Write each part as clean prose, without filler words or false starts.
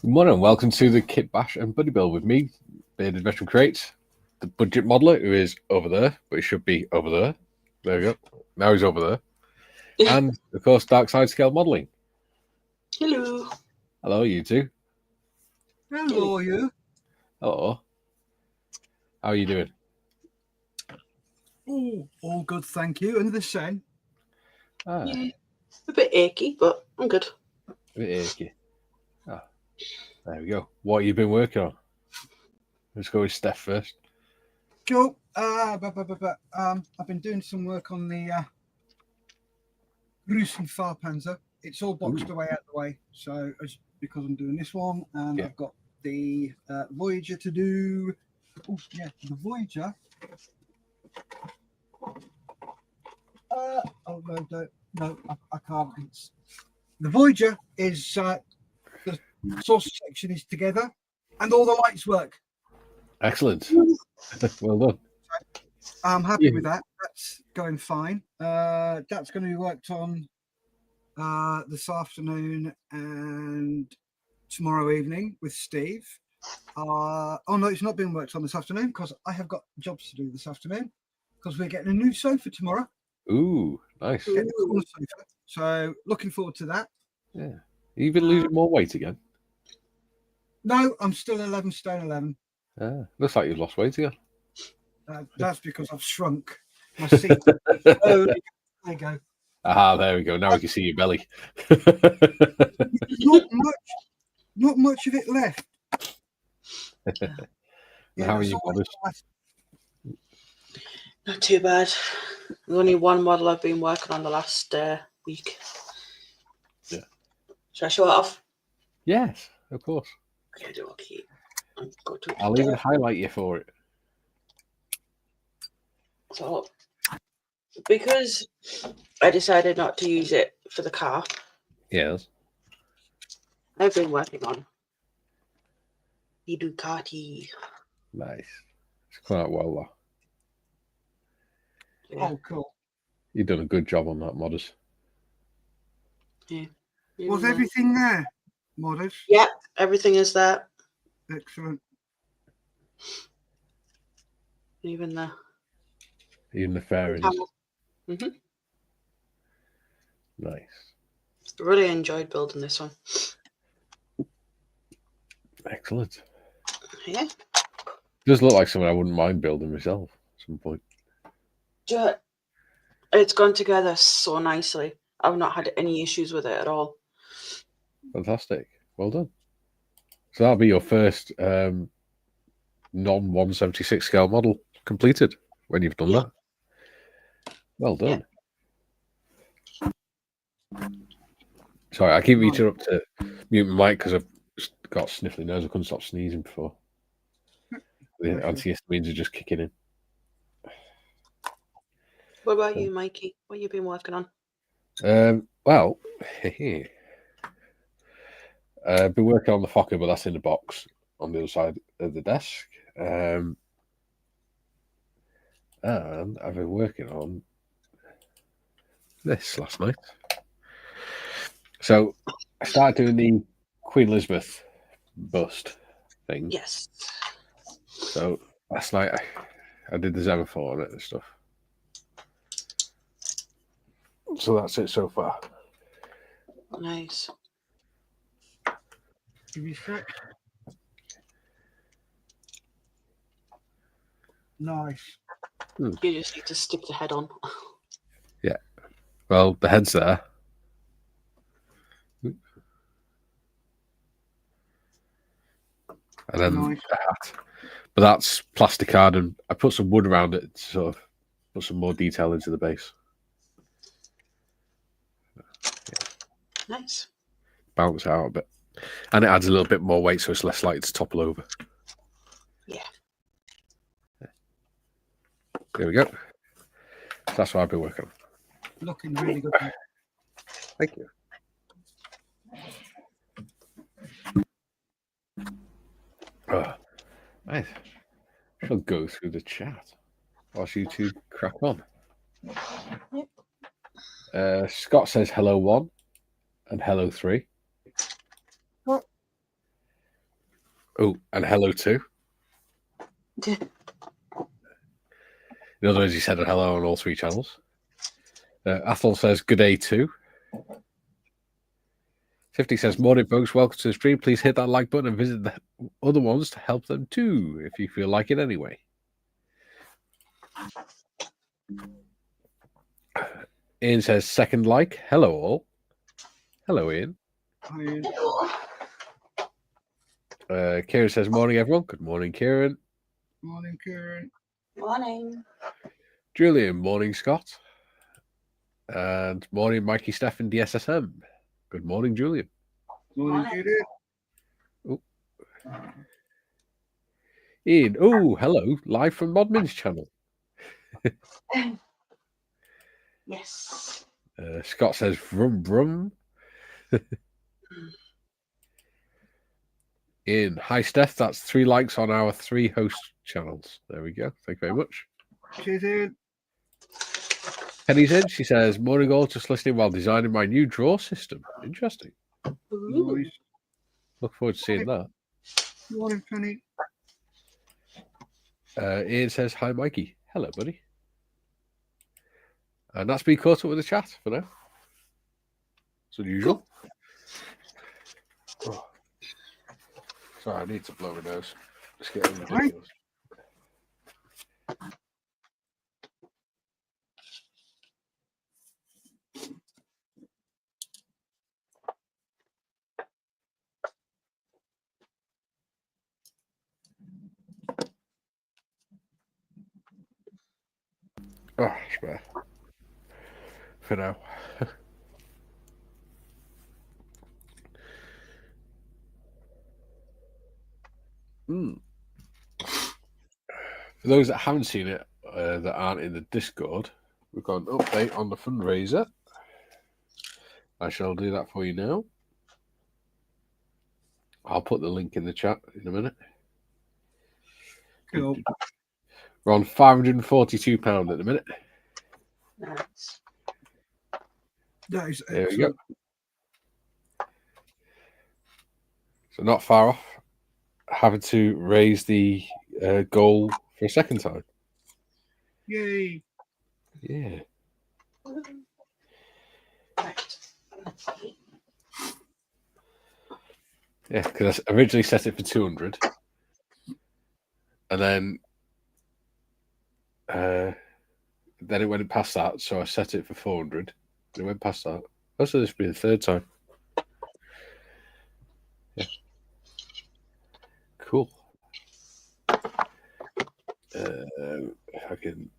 Good morning, welcome to the Kit Bash and Buddy Build with me, Bearded Veteran Creates, the budget modeler who is over there, but he should be over there. There we go. Now he's over there. And, of course, Dark Side Scale Modeling. Hello. Hello, you two. Hello, you. Hello. How are you doing? Oh, all good, thank you. And the same. Yeah, a bit achy, but I'm good. A bit achy. Oh, there we go. What have you been working on? Let's go with Steff first. Cool. I've been doing some work on the Gruesome Farpanzer. It's all boxed away out the way. So because I'm doing this one, and I've got the Voyager to do. Oh yeah, the Voyager. No, I can't. The Voyager is the source section is together, and all the lights work. Excellent. Well done. I'm happy with that. That's going fine. That's going to be worked on this afternoon and tomorrow evening with Steve. Oh no, it's not being worked on this afternoon because I have got jobs to do this afternoon because we're getting a new sofa tomorrow. Ooh, nice. So looking forward to that. Yeah. You've been losing more weight again? No, I'm still 11 stone 11. Looks like you've lost weight again. That's because I've shrunk. My seat. Oh, there you go. Ah, there we go. Now we can see your belly. Not much of it left. How are you, models? Not too bad. There's only one model I've been working on the last week. Yeah. Should I show it off? Yes, of course. Okay. I'll even highlight you for it. So, because I decided not to use it for the car. Yes. I've been working on the Ducatti. Nice. It's come out well, though. Yeah. Oh, cool. You've done a good job on that, Modders. Yeah. Was everything there, Modders? Yeah, everything is there. Excellent. Even the fairings. Mm-hmm. Nice. Really enjoyed building this one. Excellent. Yeah. Does look like something I wouldn't mind building myself at some point. It's gone together so nicely. I've not had any issues with it at all. Fantastic. Well done. So that'll be your first non-176 scale model completed when you've done that. Well done. Yeah. Sorry, I keep reaching up to mute my mic because I've got a sniffly nose. I couldn't stop sneezing before. The antihistamines are just kicking in. What about you, Mikey? What have you been working on? Well, I've been working on the Fokker, but that's in the box on the other side of the desk. And I've been working on this last night. So I started doing the Queen Elizabeth bust thing. Yes. So last night I did the Xenophon on it and stuff. So that's it so far. Nice. Give me a sec. Nice. You just need to stick the head on. Yeah. Well, the head's there. And then the hat. But that's plastic card, and I put some wood around it to sort of put some more detail into the base. Yeah. Nice. Bounce out a bit. And it adds a little bit more weight, so it's less likely to topple over. Yeah. There we go. That's what I've been working on. Looking really good. Thank you. Nice. I shall go through the chat whilst you two crack on. Yep. Scott says hello 1 and hello 3. What? Oh, and hello too. In other words, he said a hello on all 3 channels. Athol says good day too. 50 says, morning folks, welcome to the stream. Please hit that like button and visit the other ones to help them too, if you feel like it anyway. Ian says, second like. Hello all. Hello, Ian. Kieran says, morning everyone. Good morning, Kieran. Morning, Kieran. Morning. Julian, morning, Scott. And morning, Mikey, Steff, and DSSM. Good morning, Julian. Morning, Julian. Oh. Ian, oh, hello, live from Modmin's channel. Yes. Scott says, vroom, vroom. Ian, hi, Steff. That's 3 likes on our 3 host channels. There we go. Thank you very much. Cheers, Ian. Penny's in. She says, morning all, just listening while designing my new draw system. Interesting. Ooh. Look forward to seeing that. Morning, Penny. Ian says, hi, Mikey. Hello, buddy. And that's been caught up with the chat for now. It's unusual. Oh. Sorry, I need to blow my nose. It's getting ridiculous. Oh, spare. For now. For those that haven't seen it, that aren't in the Discord, we've got an update on the fundraiser. I shall do that for you now. I'll put the link in the chat in a minute. Cool. We're on £542 at the minute. Nice. That is There we excellent. go. So not far off having to raise the goal for a second time. Yay. Yeah. Right. Yeah, because I originally set it for 200. And then it went past that, so I set it for 400. It went past that. Also, this will be the 3rd time. Yeah. Cool. If I can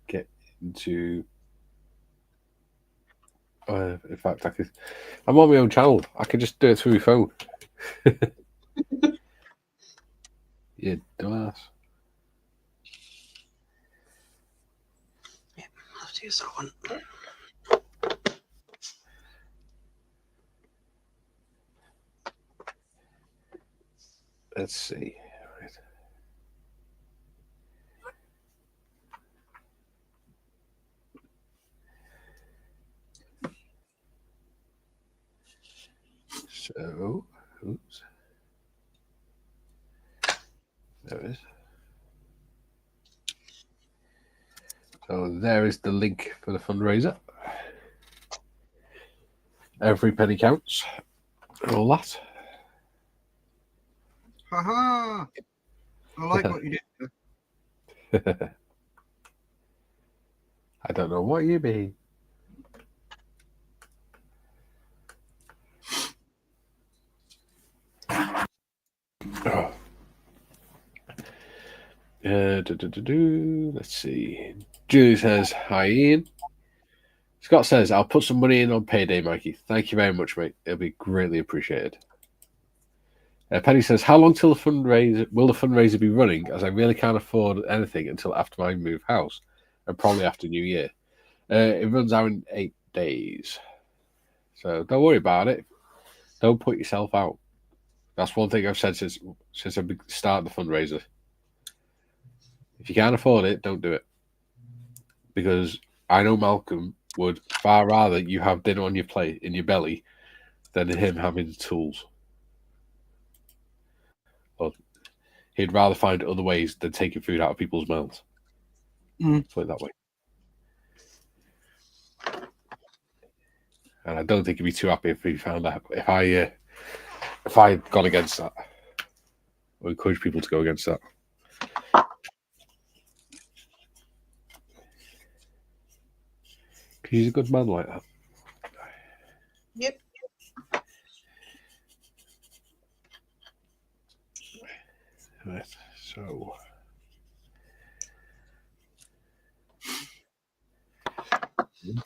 get into... in fact, I'm on my own channel. I can just do it through my phone. Yeah, dumbass. Yeah, I'll have to use that one. Let's see. Right. So, oops. There it is. So there is the link for the fundraiser. Every penny counts. And all that. Haha. I like what you did. I don't know what you mean. Oh. Let's see. Julie says, hi, Ian. Scott says, I'll put some money in on payday, Mikey. Thank you very much, mate. It'll be greatly appreciated. Penny says, how long till the fundraiser will the fundraiser be running, as I really can't afford anything until after I move house and probably after New Year. It runs out in 8 days. So don't worry about it. Don't put yourself out. That's one thing I've said since I started the fundraiser. If you can't afford it, don't do it. Because I know Malcolm would far rather you have dinner on your plate, in your belly, than him having the tools. he'd rather find other ways than taking food out of people's mouths. Put it that way. And I don't think he'd be too happy if he found out if I'd gone against that or encouraged people to go against that. Because he's a good man like that. Yep. Right, so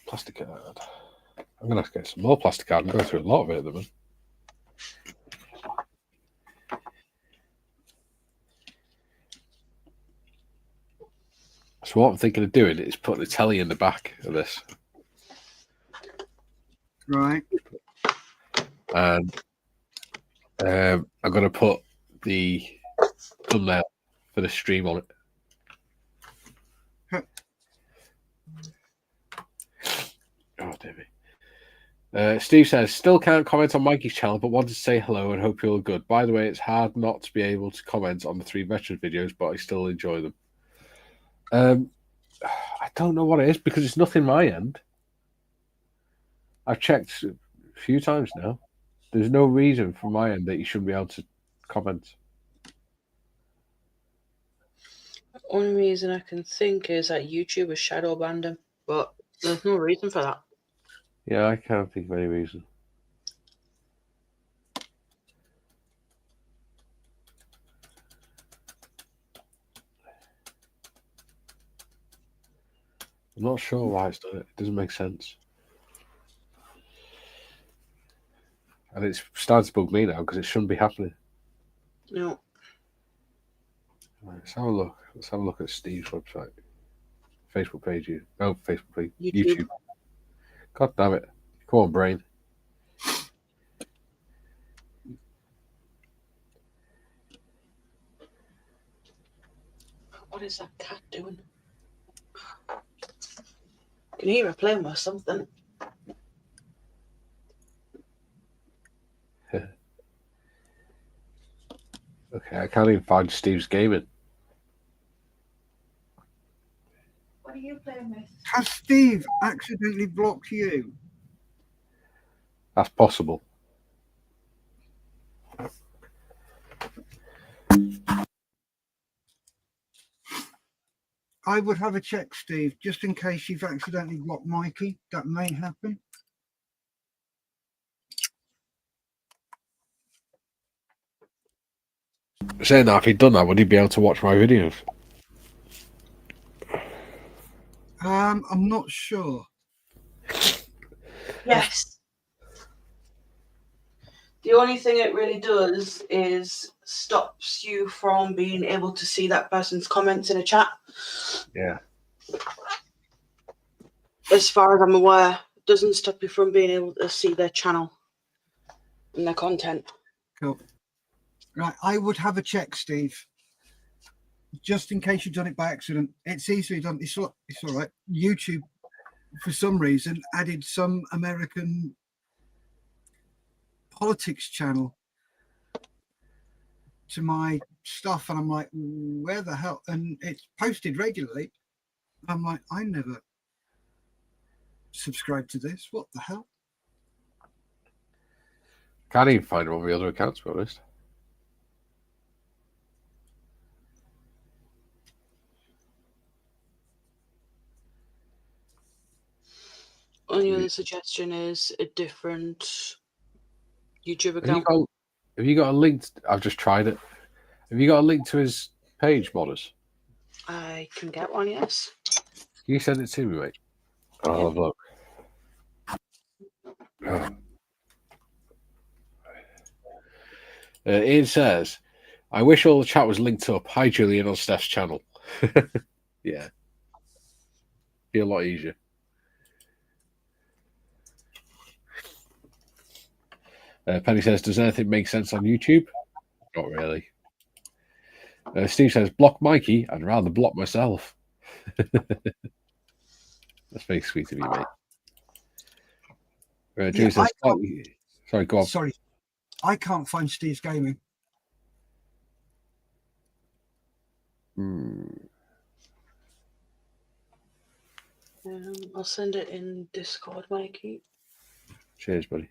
plastic card. I'm gonna have to get some more plastic card and go through a lot of it at the moment. So what I'm thinking of doing is putting the telly in the back of this. Right. And I'm going to put the thumbnail for the stream on it. Oh, dear me. Steve says, still can't comment on Mikey's channel, but wanted to say hello and hope you're all good. By the way, it's hard not to be able to comment on the 3 veteran videos, but I still enjoy them. I don't know what it is because it's nothing my end. I've checked a few times now. There's no reason from my end that you shouldn't be able to comment. The only reason I can think is that YouTube has shadow banned him, but there's no reason for that. Yeah, I can't think of any reason. I'm not sure why it's done it. It doesn't make sense. And it's starting to bug me now because it shouldn't be happening. No. Right, let's have a look. Let's have a look at Steve's website. Facebook page. No, Facebook page. YouTube. God damn it. Come on, brain. What is that cat doing? Can you hear her playing with something? Okay, I can't even find Steve's gaming. What are you playing with? Has Steve accidentally blocked you? That's possible. I would have a check, Steve, just in case you've accidentally blocked Mikey. That may happen. Saying that, if he'd done that, would he be able to watch my videos? I'm not sure. Yes. The only thing it really does is stops you from being able to see that person's comments in a chat. Yeah. As far as I'm aware, it doesn't stop you from being able to see their channel and their content. Cool. Right, I would have a check, Steve, just in case you've done it by accident. It's easily done. It's all right. YouTube, for some reason, added some American politics channel to my stuff, and I'm like, where the hell? And it's posted regularly. I'm like, I never subscribed to this. What the hell? Can't even find him on the other accounts, to be honest. Only other suggestion is a different YouTube account. Have you got a link? I've just tried it. Have you got a link to his page, Modders? I can get one, yes. Can you send it to me, mate? I'll have a look. Ian says, I wish all the chat was linked up. Hi, Julian, on Steff's channel. Yeah. Be a lot easier. Penny says, does anything make sense on YouTube? Not really. Steve says, block Mikey. I'd rather block myself. That's very sweet of you, mate. Julie says, sorry, go on. Sorry, I can't find Steve's gaming. I'll send it in Discord, Mikey. Cheers, buddy.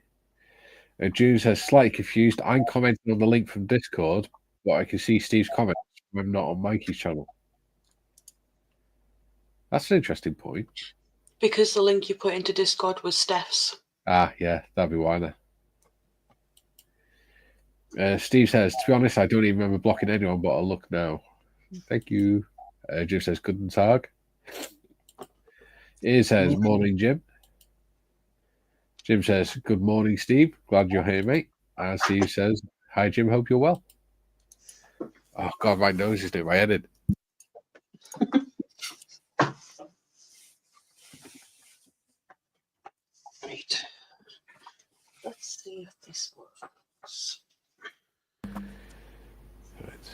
June says, slightly confused. I'm commenting on the link from Discord, but I can see Steve's comments. I'm not on Mikey's channel. That's an interesting point. Because the link you put into Discord was Steff's. Ah, yeah, that'd be why then. Steve says, to be honest, I don't even remember blocking anyone, but I'll look now. Thank you. Jim says, Guten Tag. He says, morning, Jim. Jim says, good morning, Steve. Glad you're here, mate. And Steve says, hi, Jim. Hope you're well. Oh, God, my nose is doing my head in. Right. Let's see if this works. Right.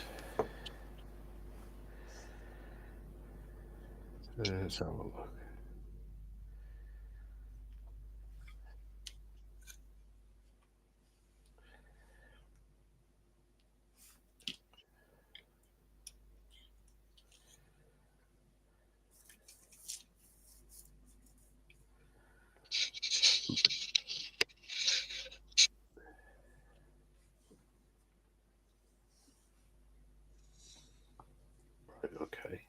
Let's have a look. Right, okay.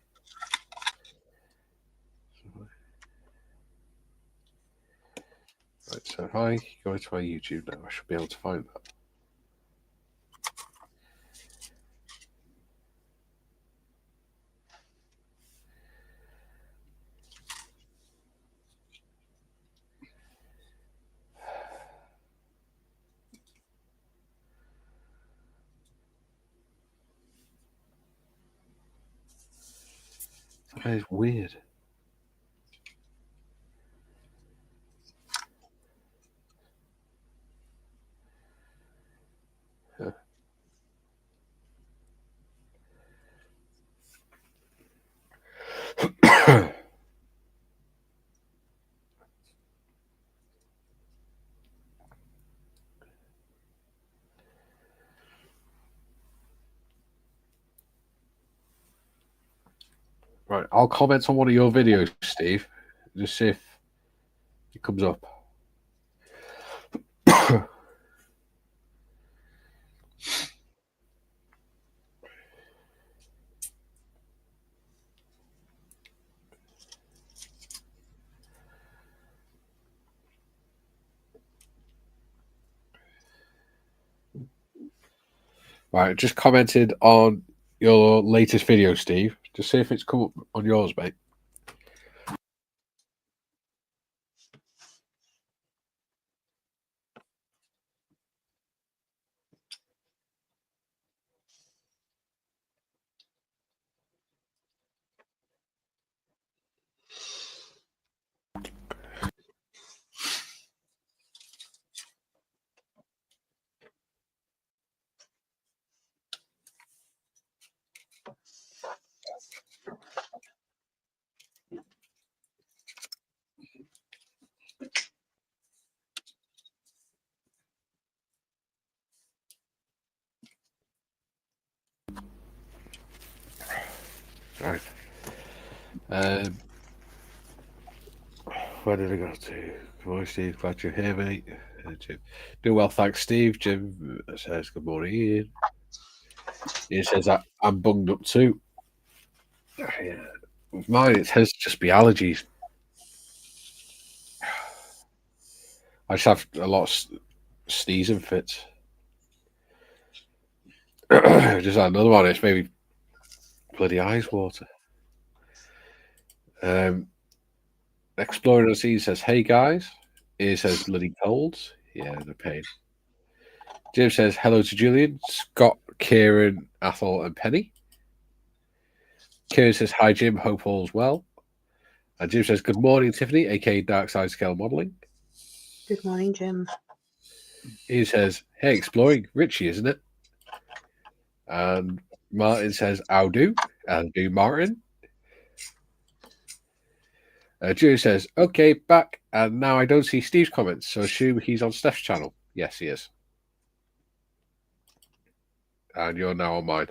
Right, so if I go into my YouTube now, I should be able to find that. That is weird. Huh. Right, I'll comment on one of your videos, Steve. Just see if it comes up. Right, just commented on your latest video, Steve. Just see if it's come up on yours, mate. Right. Where did I go to? Come on, Steve. Glad you're here, mate. Jim. Do well, thanks, Steve. Jim says, good morning, Ian. He says, I'm bunged up too. Yeah. With mine, it tends to just be allergies. I just have a lot of sneezing fits. Just had another one. It's maybe bloody ice water. Explorer C says, hey guys. He says, bloody colds. Yeah, the pain. Jim says, hello to Julian, Scott, Kieran, Athol, and Penny. Kieran says, hi Jim, hope all's well. And Jim says, good morning, Tiffany, aka Dark Side Scale Modeling. Good morning, Jim. He says, hey, exploring, Richie, isn't it? And Martin says, how do? And do Martin. Jim says, okay, back. And now I don't see Steve's comments, so assume he's on Steff's channel. Yes, he is. And you're now on mine.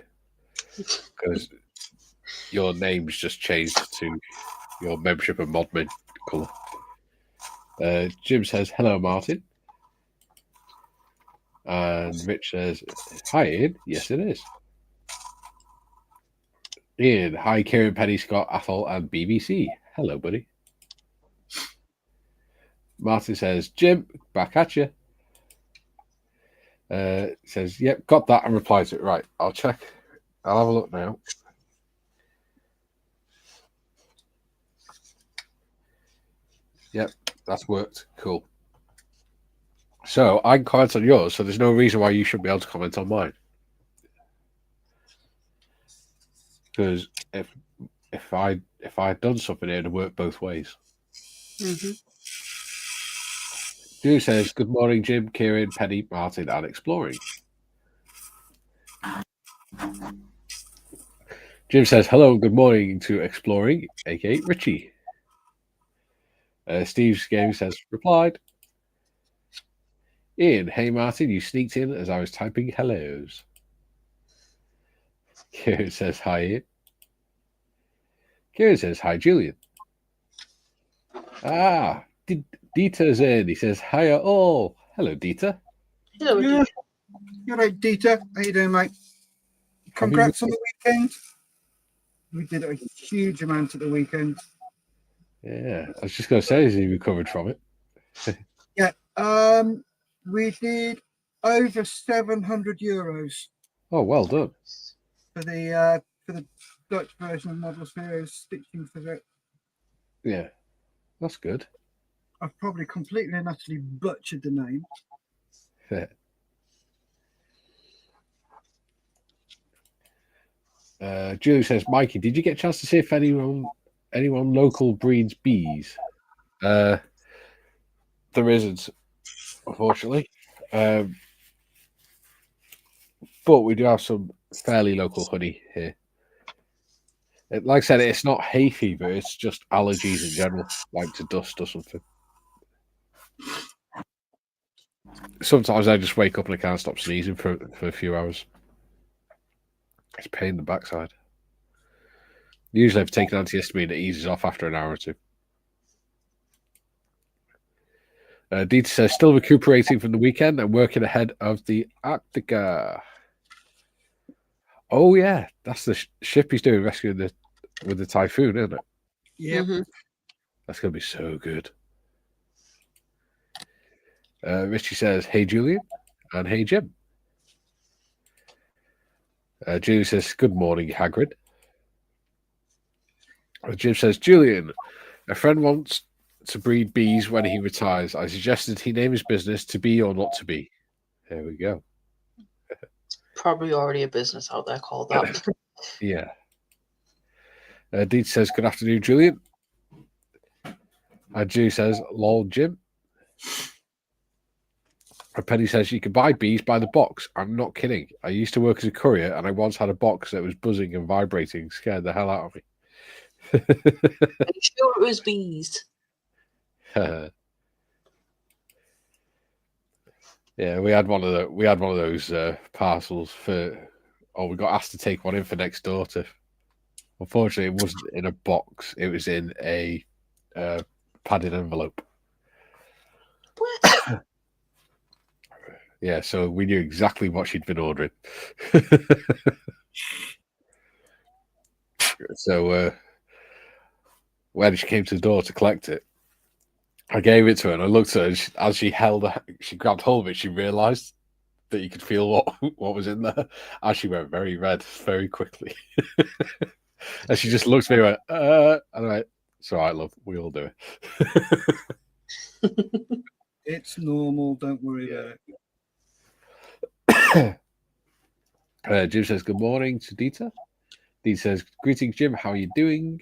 Because your name's just changed to your membership and modmin colour. Jim says, hello, Martin. And Rich says, hi, Ian. Yes, it is. Ian, hi, Kieran, Penny, Scott, Athol, and BBC. Hello, buddy. Martin says, Jim, back at you. Says, yep, got that, and replies it. Right, I'll check. I'll have a look now. Yep, that's worked. Cool. So I can comment on yours, so there's no reason why you shouldn't be able to comment on mine. Because if I'd done something, it'd have worked both ways. Mm-hmm. Drew says, good morning, Jim, Kieran, Penny, Martin, and Exploring. Jim says, hello, good morning to Exploring, aka Richie. Steve's game says, replied. Ian, hey Martin, you sneaked in as I was typing hellos. Kieran says, hi Ian. Kieran says, hi Julian. Dieter's in. He says, hiya all. Hello, Dieter. Hello, Yeah. You're right, Dieter. How you doing, mate? Congrats on the weekend. We did a huge amount at the weekend. Yeah, I was just going to say, has he recovered from it? Yeah. We did over 700 euros. Oh, well done. For the Dutch version of Model Spheres stitching for it. Yeah, that's good. I've probably completely and utterly butchered the name. Julie says, Mikey, did you get a chance to see if anyone local breeds bees? There isn't, unfortunately. But we do have some fairly local honey here. Like I said, it's not hay fever, it's just allergies in general, like to dust or something. Sometimes I just wake up and I can't stop sneezing for a few hours. It's a pain in the backside. Usually I've taken antihistamine, it eases off after an hour or two. Dieter says, still recuperating from the weekend and working ahead of the Arctica. Oh, yeah. That's the ship he's doing, rescuing with the typhoon, isn't it? Yeah. Mm-hmm. That's going to be so good. Richie says, hey, Julian. And hey, Jim. Julie says, good morning, Hagrid. Jim says, Julian, a friend wants to breed bees when he retires. I suggested he name his business To Be or Not To Be. There we go. Probably already a business out there called that. Yeah. Deed says, good afternoon, Julian. And Julie says, lol, Jim. And Penny says, you can buy bees by the box. I'm not kidding. I used to work as a courier and I once had a box that was buzzing and vibrating. Scared the hell out of me. Are you sure it was bees? Yeah, we had one of those parcels for. Oh, we got asked to take one in for next door. Unfortunately, it wasn't in a box. It was in a padded envelope. What? Yeah, so we knew exactly what she'd been ordering. So when she came to the door to collect it, I gave it to her and I looked at her and as she grabbed hold of it, she realised that you could feel what was in there. And she went very red very quickly. And she just looked at me and went, and I went, it's all right, love, we all do it. It's normal, don't worry about it. Jim says, good morning to Dieter. Dieter says, greetings, Jim, how are you doing?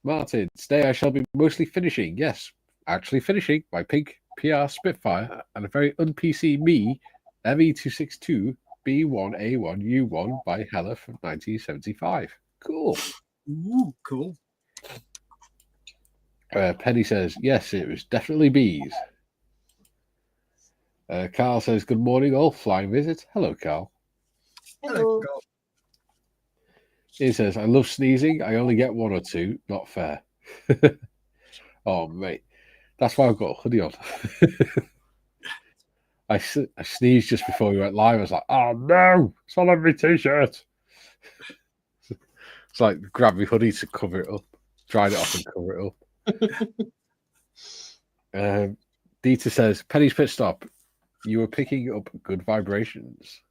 Martin, today I shall be mostly finishing, yes, actually finishing my pink PR Spitfire and a very un-PC me ME262 B1A1U1 by Heller from 1975. Cool. Ooh, cool. Penny says, yes, it was definitely bees. Carl says, good morning, all. Flying visit. Hello, Carl. Hello. He says, I love sneezing. I only get one or two. Not fair. Oh, mate. That's why I've got a hoodie on. I sneezed just before we went live. I was like, oh, no. It's on every T-shirt. It's like, grab my hoodie to cover it up. Dried it off and cover it up. Dieter says, Penny's pit stop. You were picking up good vibrations.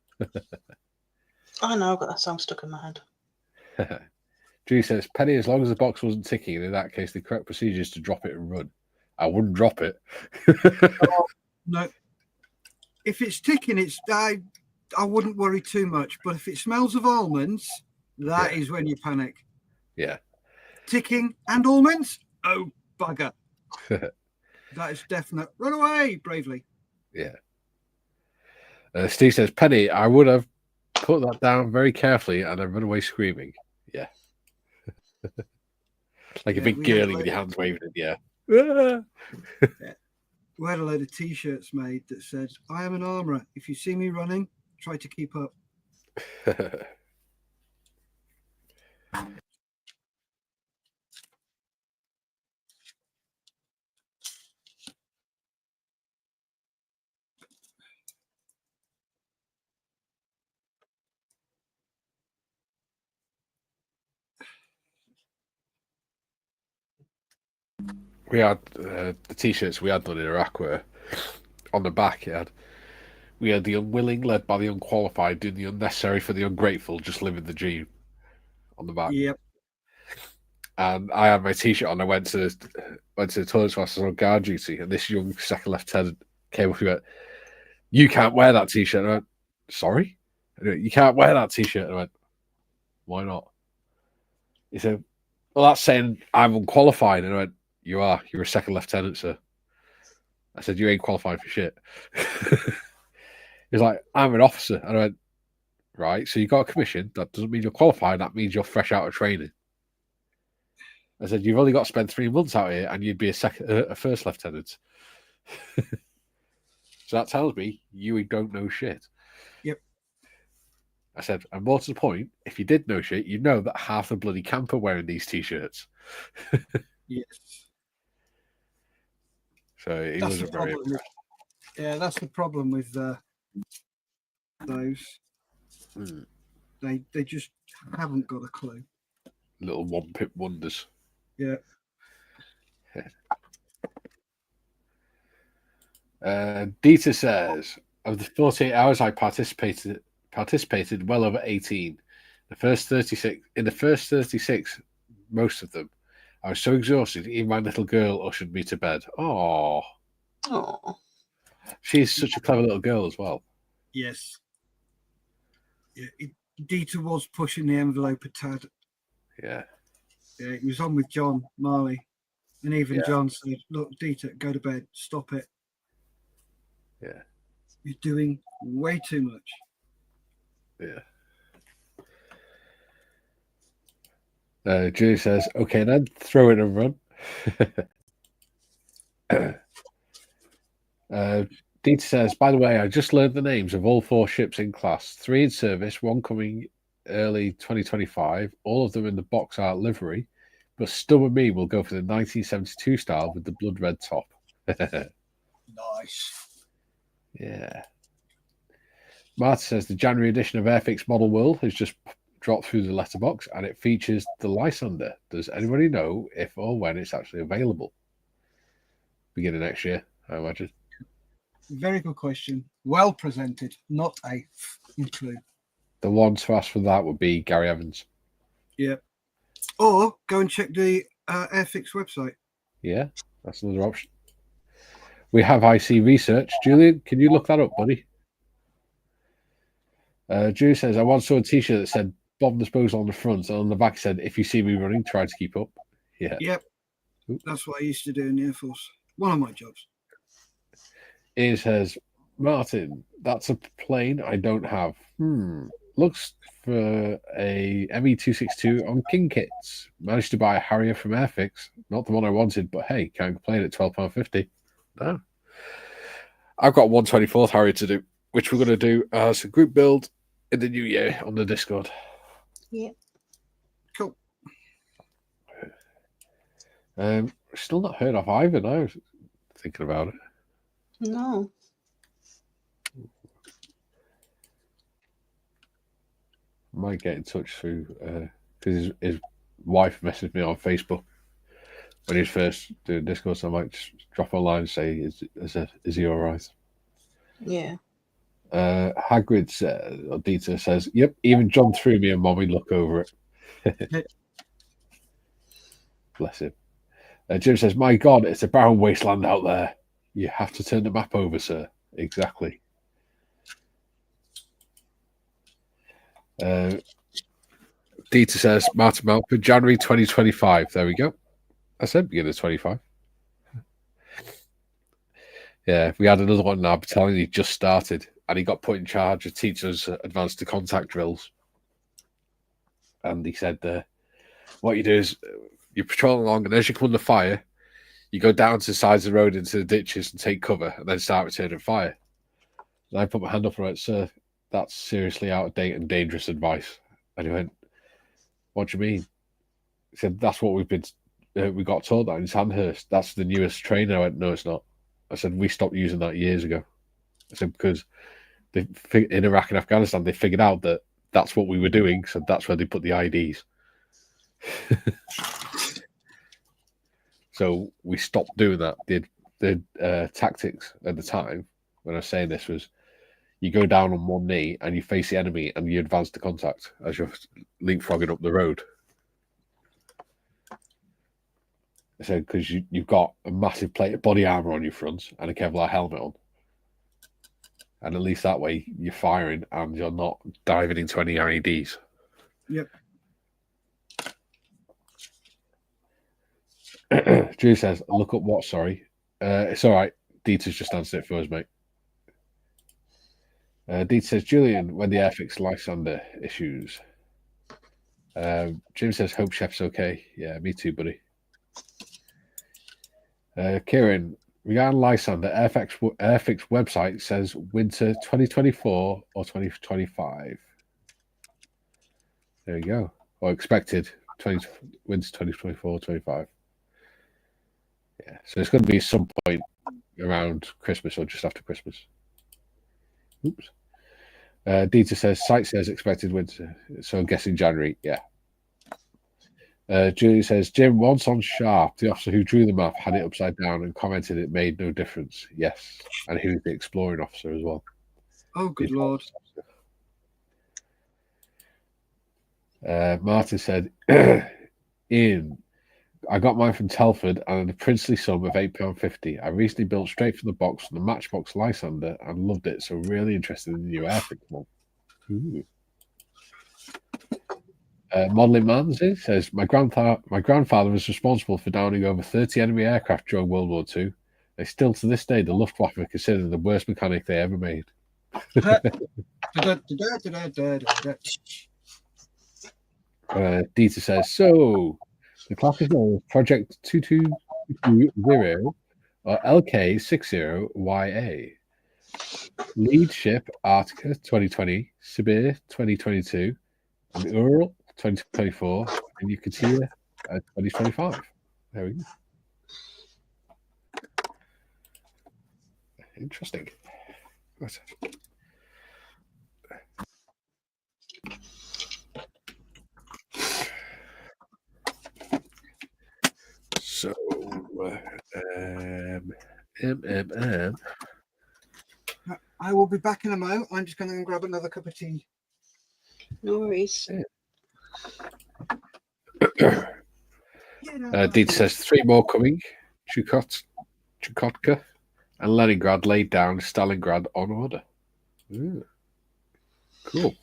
I know, I've got that song stuck in my head. Drew says, Penny, as long as the box wasn't ticking, and in that case, the correct procedure is to drop it and run. I wouldn't drop it. No. If it's ticking, I wouldn't worry too much. But if it smells of almonds, that is when you panic. Yeah. Ticking and almonds? Oh, bugger. That is definite. Run away bravely. Yeah. Steve says, Penny, I would have put that down very carefully and then run away screaming. Yeah. Like a big girlie with your hands waving in the air. Yeah. We had a load of T-shirts made that said, I am an armourer. If you see me running, try to keep up. We had the T-shirts we had done in Iraq where on the back we had the unwilling led by the unqualified, doing the unnecessary for the ungrateful, just living the dream on the back. Yep. And I had my T-shirt on. I went to the toilet whilst I was on guard duty, and this young second lieutenant came up and went, "You can't wear that T-shirt." And I went, "Sorry?" And he went, "You can't wear that T-shirt." And I went, "Why not?" He said, "Well, that's saying I'm unqualified." And I went, "You are. You're a second lieutenant, sir." I said, "You ain't qualified for shit." He's like, "I'm an officer." And I went, "Right, so you got a commission. That doesn't mean you're qualified. That means you're fresh out of training." I said, "You've only got to spend 3 months out here and you'd be a first lieutenant." So that tells me you don't know shit. Yep. I said, and more to the point, if you did know shit, you'd know that half the bloody camp are wearing these T-shirts. Yes. So he wasn't very impressed. Yeah, that's the problem with those. They just haven't got a clue. Little one-pip wonders. Yeah. Dieter says, of the 48 hours I participated well over 18. In the first 36, most of them, I was so exhausted, even my little girl ushered me to bed. Oh. She's such a clever little girl as well. Yes. Yeah, Dieter was pushing the envelope a tad. Yeah. Yeah, he was on with John Marley. And even John said, look, Dieter, go to bed. Stop it. Yeah. You're doing way too much. Yeah. Julie says, okay, then throw it and run. Dieter says, by the way, I just learned the names of all 4 ships in class, 3 in service, 1 coming early 2025, all of them in the box art livery, but Stubborn Me will go for the 1972 style with the blood red top. Nice. Yeah. Marta says the January edition of Airfix Model World has just dropped through the letterbox and it features the Lysander. Does anybody know if or when it's actually available? Beginning next year, I imagine. Very good question. Well presented, not a clue. The one to ask for that would be Gary Evans. Yeah. Or go and check the Airfix website. Yeah, that's another option. We have IC Research. Julian, can you look that up, buddy? Drew says, I once saw a T-shirt that said bomb disposal on the front, and on the back said, if you see me running, try to keep up. Yeah. Yep. That's what I used to do in the Air Force. One of my jobs. Ian says, Martin, that's a plane I don't have. Looks for a ME-262 on King Kits. Managed to buy a Harrier from Airfix. Not the one I wanted, but hey, can't complain at £12.50. No. I've got 124th Harrier to do, which we're going to do as a group build in the new year on the Discord. Yeah. Still not heard of either now. Thinking about it. No. Might get in touch through because his wife messaged me on Facebook when he was first doing Discord. So I might just drop a line and say, "Is he all right?" Yeah. Hagrid says, or Dieter says, "Yep, even John threw me and Mommy look over it." Bless him. Jim says, "My God, it's a barren wasteland out there. You have to turn the map over, sir." Exactly. Dieter says, "Martin Mount for January 2025. There we go. I said beginning of 25. Yeah, we had another one now. I'm telling you, he just started and he got put in charge of teaching us advanced to contact drills. And he said, what you do is you patrol along, and as you come under fire, you go down to the sides of the road into the ditches and take cover, and then start returning fire." And I put my hand up and went, "Sir, that's seriously out of date and dangerous advice." And he went, "What do you mean?" He said, "That's what we got told that in Sandhurst. That's the newest training." I went, "No, it's not." I said, "We stopped using that years ago." I said, "Because in Iraq and Afghanistan, they figured out that that's what we were doing, so that's where they put the IDs." So we stopped doing that. The tactics at the time when I was saying this was, you go down on one knee and you face the enemy and you advance to contact as you're leapfrogging up the road. I said, because you've got a massive plate of body armor on your front and a Kevlar helmet on. And at least that way you're firing and you're not diving into any IEDs. Yep. Drew says, "Look up what? Sorry." It's all right. Dieter's just answered it for us, mate. Dieter says, "Julian, when the Airfix Lysander issues." Jim says, "Hope Chef's okay." Yeah, me too, buddy. Kieran, regarding Lysander, Airfix website says winter 2024 or 2025. There you go. Or expected winter 2024 or 25. Yeah, so it's going to be some point around Christmas or just after Christmas. Oops. Dieter says, "Site says expected winter, so I'm guessing January." Yeah. Julie says, "Jim, once on Sharp, the officer who drew the map had it upside down and commented it made no difference." Yes, and he was the exploring officer as well. Oh, good Lord. Martin said, "Ian, I got mine from Telford and a princely sum of £8.50. I recently built straight from the box from the Matchbox Lysander and loved it, so really interested in the new Airfix one." Ooh. Modeling Manzi says, my grandfather was responsible for downing over 30 enemy aircraft during World War II. They still, to this day, the Luftwaffe are considered the worst mechanic they ever made. Dieter says, "So, the class is known as Project 2220 or LK60YA. Lead ship Arctica 2020, Sibir 2022, and Ural 2024, and Yucatán 2025. There we go. Interesting. So, I will be back in a moment. I'm just going to grab another cup of tea. No worries. Dieter says 3 more coming. Chukotka and Leningrad laid down. Stalingrad on order. Ooh. Cool.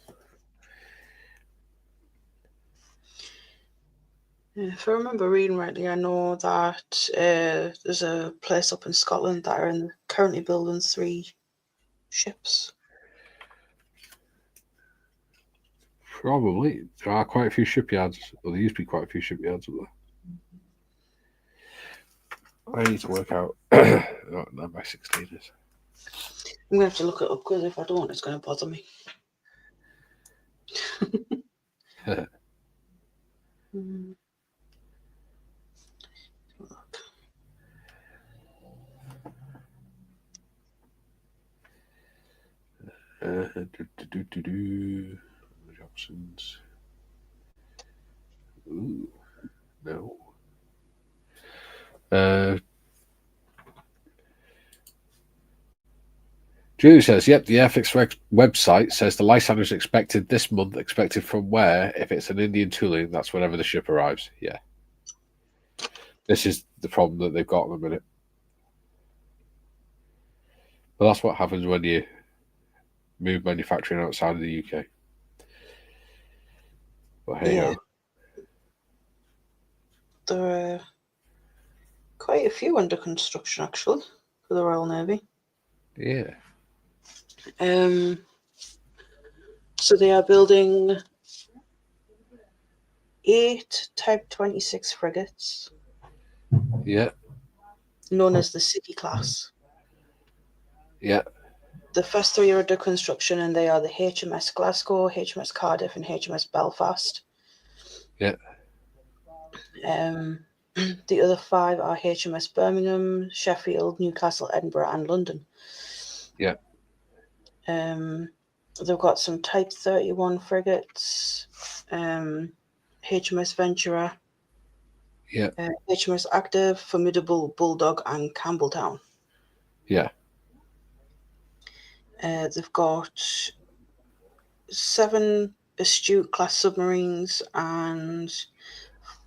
If I remember reading rightly, I know that there's a place up in Scotland that are currently building 3 ships. Probably. There are quite a few shipyards. Well, there used to be quite a few shipyards up there. I need to work out what 9x16 is. I'm going to have to look it up because if I don't, it's going to bother me. Options. Ooh, no. Julie says, yep, the Airfix website says the Lysander is expected this month. Expected from where? If it's an Indian tooling, that's whenever the ship arrives. Yeah. This is the problem that they've got in a minute. But that's what happens when you move manufacturing outside of the UK. But hey, Yeah. There are quite a few under construction, actually, for the Royal Navy. Yeah. So they are building 8 Type 26 frigates. Yeah. Known as the City class. Yeah. The first 3 are under construction, and they are the HMS Glasgow, HMS Cardiff, and HMS Belfast. Yeah. The other 5 are HMS Birmingham, Sheffield, Newcastle, Edinburgh, and London. Yeah. They've got some Type 31 frigates, HMS Venturer, Yeah. HMS Active, Formidable, Bulldog, and Campbelltown. Yeah. They've got 7 Astute class submarines and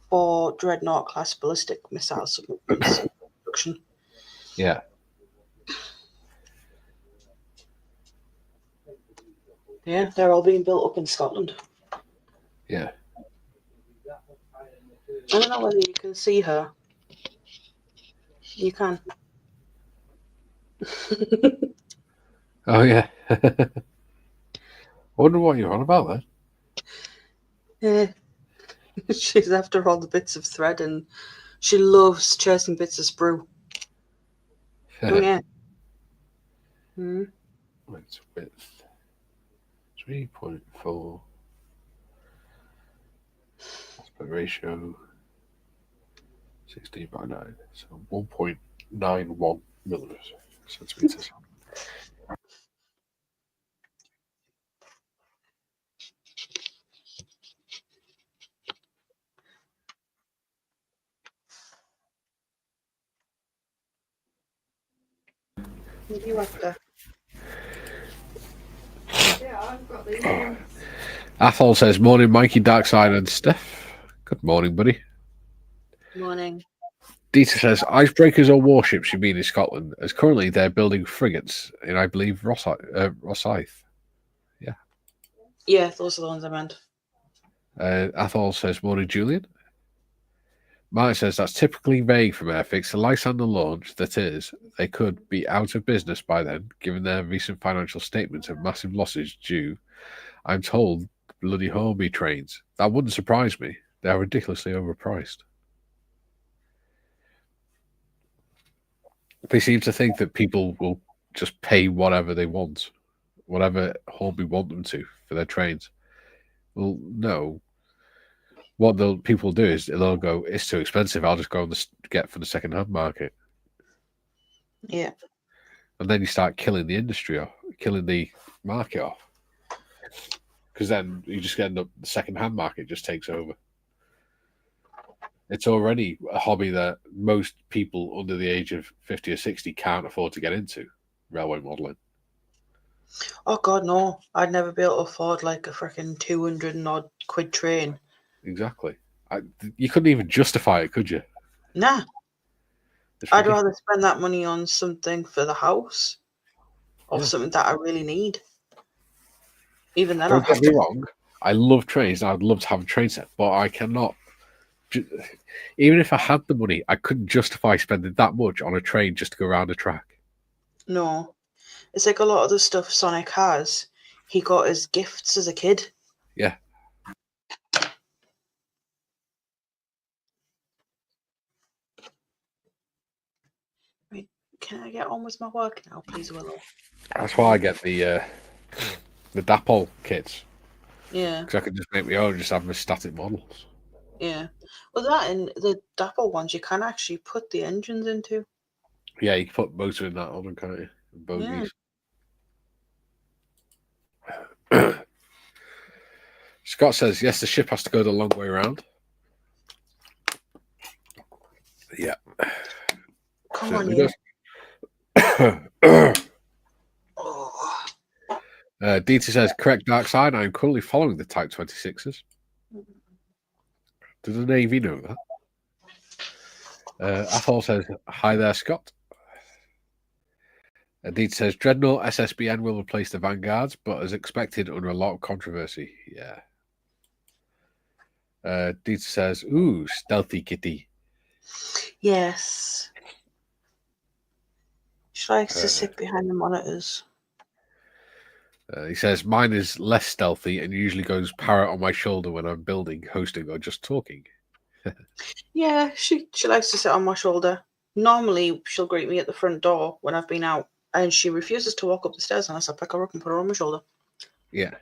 4 Dreadnought class ballistic missile submarines. Yeah. Yeah, they're all being built up in Scotland. Yeah. I don't know whether you can see her. You can. Oh, yeah. I wonder what you're on about then. Yeah. She's after all the bits of thread, and she loves chasing bits of sprue. Oh, yeah. It's width 3.4. Aspect ratio 16:9. So 1.91 centimeters. What are you after? Yeah, I've got these ones. Athol says, morning, Mikey, Darkside, and Steff. Good morning, buddy. Morning. Dieter says, icebreakers or warships you mean in Scotland, as currently they're building frigates in, I believe, Rosyth. Yeah. Yeah, those are the ones I meant. Athol says, morning, Julian. Martin says, that's typically vague from Airfix. The Lysander launch, that is, they could be out of business by then, given their recent financial statements of massive losses due, I'm told, bloody Hornby trains. That wouldn't surprise me. They are ridiculously overpriced. They seem to think that people will just pay whatever they want, whatever Hornby want them to for their trains. Well, no. What people do is they'll go, it's too expensive, I'll just go and get for the second-hand market. Yeah. And then you start killing the industry off, killing the market off. Because then you just end up, the second-hand market just takes over. It's already a hobby that most people under the age of 50 or 60 can't afford to get into, railway modelling. Oh, God, no. I'd never be able to afford like a freaking 200 and odd quid train. Exactly. You couldn't even justify it, could you? Nah. I'd rather spend that money on something for the house or something that I really need. Even then, don't get me wrong. I love trains. I'd love to have a train set, but I cannot. Even if I had the money, I couldn't justify spending that much on a train just to go around a track. No. It's like a lot of the stuff Sonic has, he got as gifts as a kid. Yeah. Wait, can I get on with my work now, please, Willow? That's why I get the Dapol kits. Yeah. Because I can just make my own, just have my static models. Yeah. Well, that and the Dapol ones, you can actually put the engines into. Yeah, you can put motor in that on, can't you? Bogies. Scott says, yes, the ship has to go the long way around. Yeah. Come on, Certainly you. does. Oh. DT says, correct, Dark Side. I'm currently following the Type 26s. Does the Navy know that? Athol says, hi there, Scott. DT says, Dreadnought SSBN will replace the Vanguards, but as expected, under a lot of controversy. Yeah. DT says, ooh, stealthy kitty. Yes. She likes to sit behind the monitors. He says, mine is less stealthy and usually goes parrot on my shoulder when I'm building, hosting, or just talking. Yeah, she likes to sit on my shoulder. Normally, she'll greet me at the front door when I've been out, and she refuses to walk up the stairs unless I pick her up and put her on my shoulder. Yeah.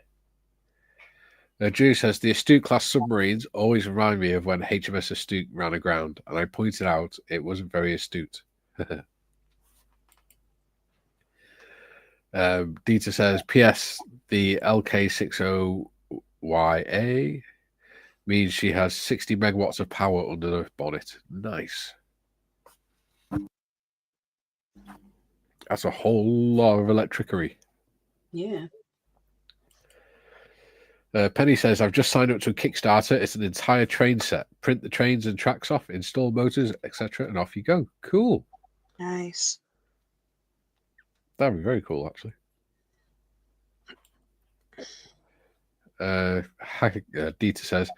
Drew says, the Astute class submarines always remind me of when HMS Astute ran aground, and I pointed out it wasn't very astute. Dita says, P.S. The LK60YA means she has 60 megawatts of power under the bonnet. Nice. That's a whole lot of electricity. Yeah. Penny says, I've just signed up to a Kickstarter. It's an entire train set. Print the trains and tracks off, install motors, etc., and off you go. Cool. Nice. That'd be very cool, actually. Dieter says,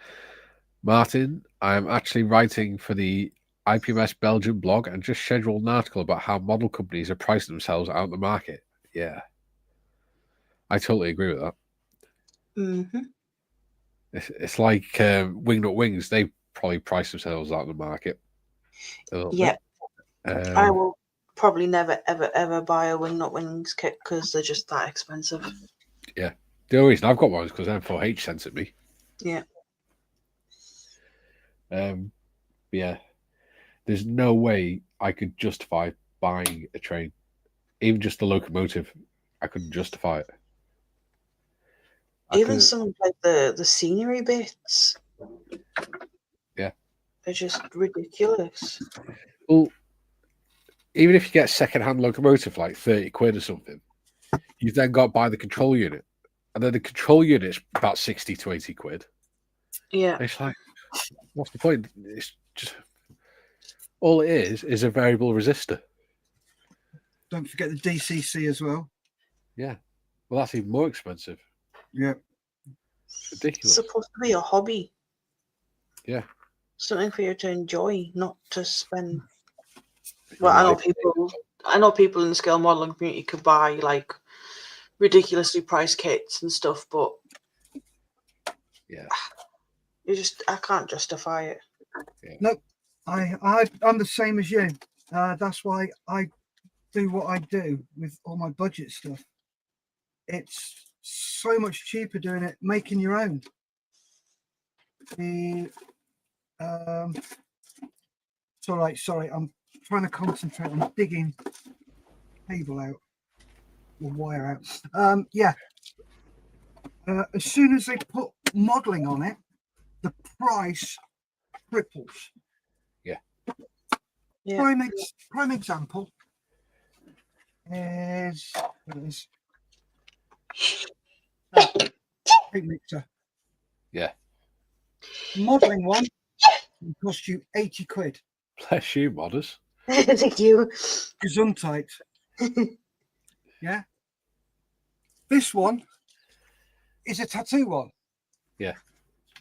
Martin, I am actually writing for the IPMS Belgium blog and just scheduled an article about how model companies are pricing themselves out of the market. Yeah. I totally agree with that. Mm-hmm. It's like Wingnut Wings. They probably price themselves out of the market. Yeah. I will probably never, ever, ever buy a Wingnut Wings kit because they're just that expensive. Yeah. The only reason I've got one is because M4H sent it me. Yeah. Yeah. There's no way I could justify buying a train. Even just the locomotive, I couldn't justify it. Even some like the scenery bits. Yeah. They're just ridiculous. Well, even if you get a second-hand locomotive for like 30 quid or something, you've then got to buy the control unit. And then the control unit's about 60 to 80 quid. Yeah. It's like, what's the point? It's just all it is a variable resistor. Don't forget the DCC as well. Yeah. Well, that's even more expensive. Yeah. It's ridiculous. It's supposed to be a hobby. Yeah. Something for you to enjoy, not to spend. Well, I know people in the scale modeling community could buy like ridiculously priced kits and stuff, but yeah, I can't justify it. Yeah. Nope. I'm the same as you. That's why I do what I do with all my budget stuff. It's so much cheaper doing it, making your own. It's all right. Sorry, I'm trying to concentrate on digging cable out or wire out. Yeah. As soon as they put modeling on it, the price triples. Yeah. Prime example is big mixer. Yeah. Modeling one will cost you 80 quid. Bless you, modders. Thank you. Gesundheit. Yeah. This one is a tattoo one. Yeah.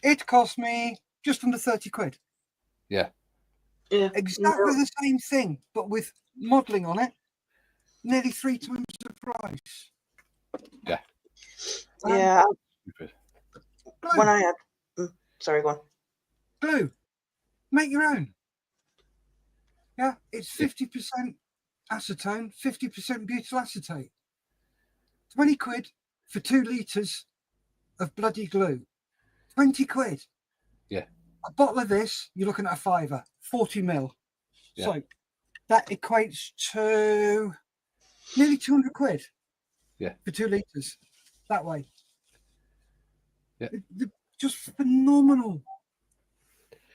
It cost me just under 30 quid. Yeah. Yeah. Exactly the same thing, but with modeling on it, nearly 3 times the price. Yeah. Yeah. Stupid. When I had, sorry, go on. Glue, make your own. Yeah, it's 50% acetone, 50% butyl acetate. 20 quid for 2 litres of bloody glue. 20 quid. Yeah. A bottle of this, you're looking at a fiver, 40 mil. Yeah. So that equates to nearly 200 quid. Yeah. For 2 litres that way. They're just phenomenal.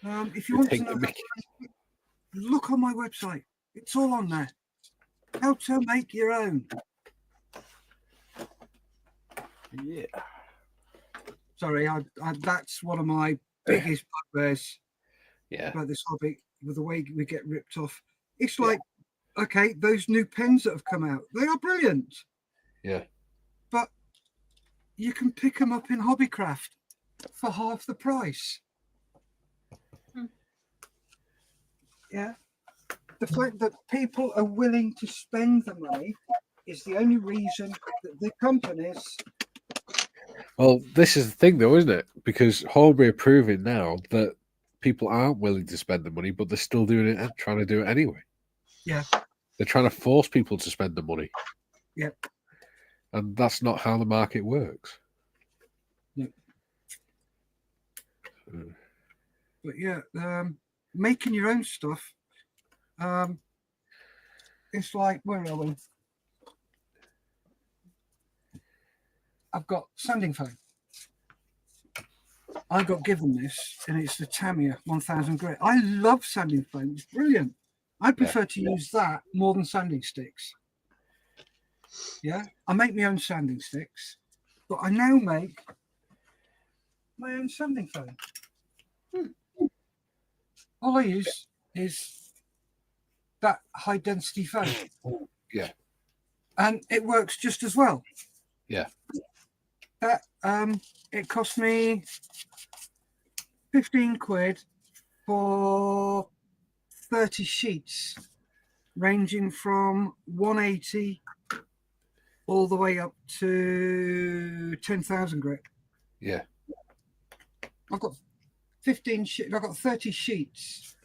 If you want to know, look on my website. It's all on there. How to make your own. Yeah. Sorry, that's one of my biggest bugbears about this hobby, with the way we get ripped off. It's like, okay, those new pens that have come out, they are brilliant. Yeah. But you can pick them up in Hobbycraft for half the price. Yeah. The fact that people are willing to spend the money is the only reason that the companies... Well, this is the thing, though, isn't it? Because Horbury are proving now that people aren't willing to spend the money, but they're still doing it and trying to do it anyway. Yeah. They're trying to force people to spend the money. Yeah. And that's not how the market works. No. But yeah, making your own stuff, it's like, where are we? I've got sanding foam. I got given this, and it's the Tamiya 1000 grit. I love sanding foam. It's brilliant. I prefer to use that more than sanding sticks. Yeah, I make my own sanding sticks, but I now make my own sanding foam. All I use is that high density foam. Yeah. And it works just as well. Yeah. That it cost me 15 quid for 30 sheets, ranging from 180 all the way up to 10,000 grit. Yeah. I've got 15 sheets. I've got 30 sheets.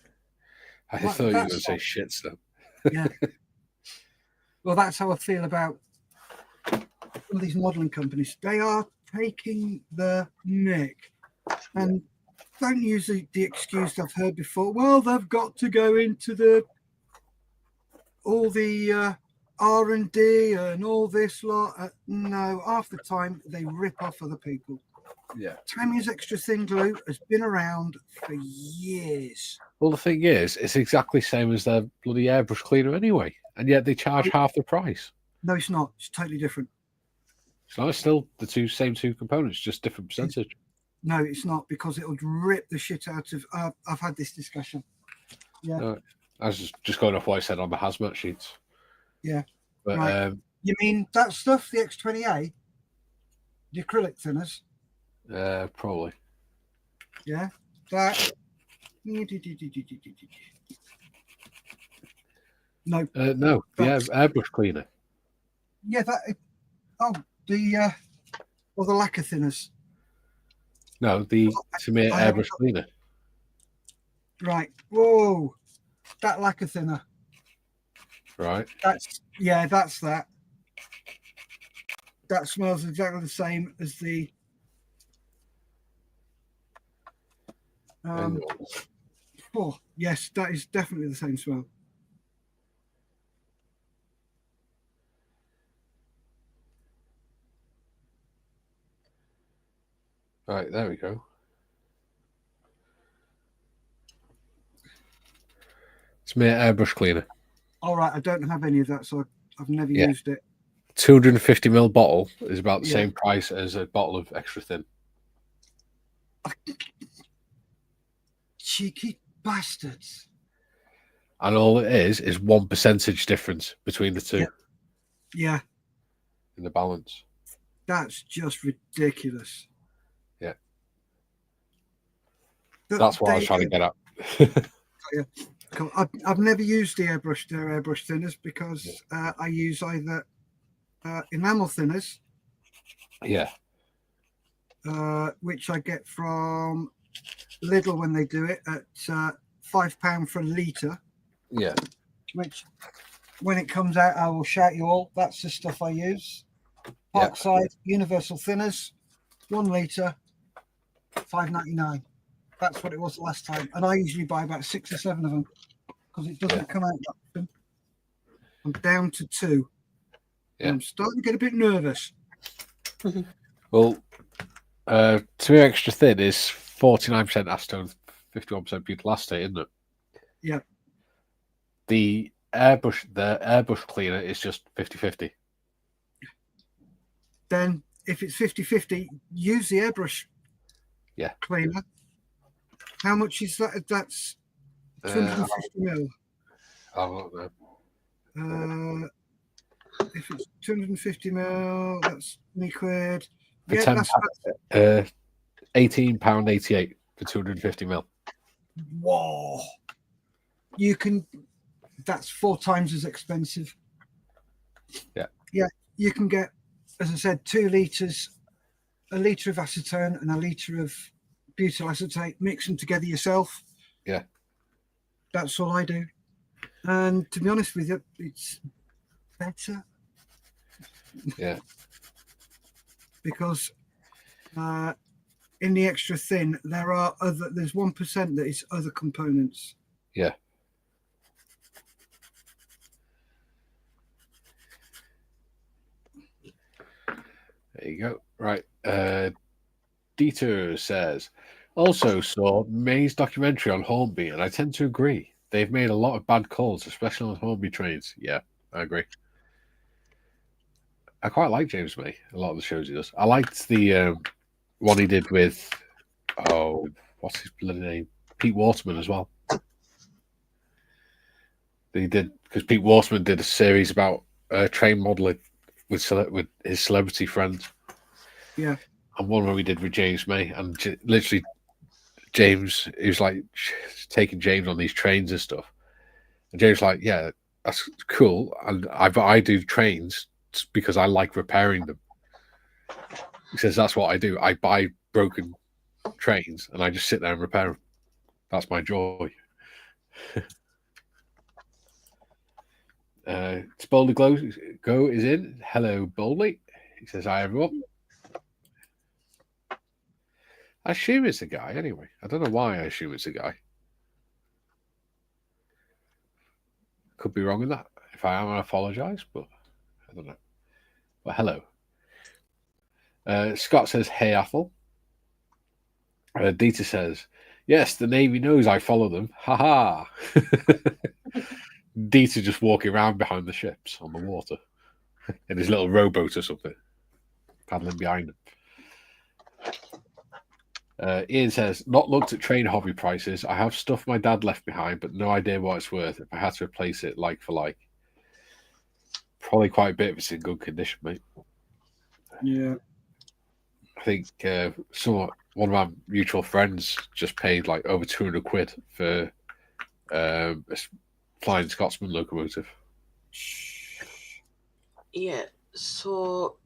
I thought you were going to say shits, though. Yeah. Well, that's how I feel about all these modelling companies. They are taking the mick, and don't use the excuse I've heard before. Well, they've got to go into all the R&D and all this lot. No, half the time they rip off other people. Yeah. Tamiya's extra thin glue has been around for years. Well, the thing is, it's exactly the same as their bloody airbrush cleaner anyway, and yet they charge half the price. No, it's not. It's totally different. So it's still the same two components, just different percentage. No, it's not, because it would rip the shit out of... I've had this discussion. Yeah. I was just going off what I said on the hazmat sheets. Yeah. But right. You mean that stuff, the X20A? The acrylic thinners? Probably. Yeah. That... No. No. Yeah, airbrush cleaner. Yeah, that... Oh, the lacquer thinners. No, the Tamiya airbrush cleaner. Right. Whoa. That lacquer thinner. Right. That's that. That smells exactly the same as the oh yes, that is definitely the same smell. Right, there we go. It's my airbrush cleaner. All right, I don't have any of that, so I've never used it. 250ml bottle is about the same price as a bottle of extra thin. Cheeky bastards. And all it is 1% difference between the two. Yeah. In the balance. That's just ridiculous. Yeah. That's what I was trying to get at. Yeah. I've never used their airbrush thinners because I use either enamel thinners, which I get from Lidl when they do it at £5 for a litre. Yeah. Which, when it comes out, I will shout you all. That's the stuff I use. Parkside Universal Thinners, 1 litre, £5.99. That's what it was the last time, and I usually buy about 6 or 7 of them because it doesn't come out that often. I'm down to 2. Yeah. I'm starting to get a bit nervous. Well, To be extra thin is 49% acetone, 51% butyl acetate, isn't it? Yeah. The airbrush cleaner is just 50-50. Then if it's 50-50, use the airbrush cleaner. How much is that? That's 250 mil. I don't know. If it's 250 mil, that's liquid. For Yeah, £10, that's £18.88 for 250 mil. whoa. You can. That's 4 times as expensive. Yeah. Yeah, you can get, as I said, 2 liters, a liter of acetone and a liter of butyl acetate. Mix them together yourself. Yeah. That's all I do. And to be honest with you, it's better. Yeah. Because in the extra thin, there's 1% that is other components. Yeah. There you go. Right. Dieter says, also saw May's documentary on Hornby, and I tend to agree. They've made a lot of bad calls, especially on Hornby trains. Yeah, I agree. I quite like James May, a lot of the shows he does. I liked the one he did with, what's his bloody name? Pete Waterman as well. He did, because Pete Waterman did a series about train modelling with his celebrity friends. Yeah. And one where we did with James May, and literally James, he was like taking James on these trains and stuff. And James was like, yeah, that's cool. And I do trains because I like repairing them. He says, that's what I do. I buy broken trains and I just sit there and repair them. That's my joy. It's Boldly Go is in. Hello, Boldly. He says, hi, everyone. I assume it's a guy anyway. I don't know why I assume it's a guy. Could be wrong in that. If I am, I apologise, but I don't know. But hello. Scott says, hey, Athel. Dieter says, yes, the Navy knows I follow them. Ha ha. Dieter just walking around behind the ships on the water in his little rowboat or something, paddling behind him. Ian says, not looked at train hobby prices. I have stuff my dad left behind, but no idea what it's worth if I had to replace it like for like. Probably quite a bit if it's in good condition, mate. Yeah. I think one of our mutual friends just paid like over 200 quid for a Flying Scotsman locomotive. Yeah, so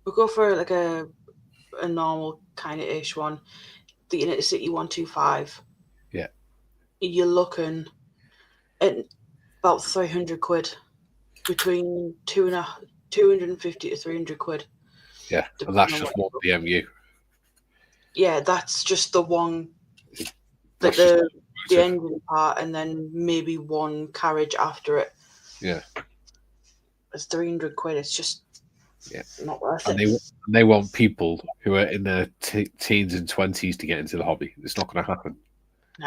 we'll go for like a normal kind of ish one. The Intercity 125. Yeah. You're looking at about 300 quid, between 250 to 300 quid. Yeah, and that's just one BMU. Yeah, that's just the one, like the engine part, and then maybe one carriage after it. Yeah. It's 300 quid. It's just not worth it. And they want people who are in their teens and 20s to get into the hobby. It's not going to happen.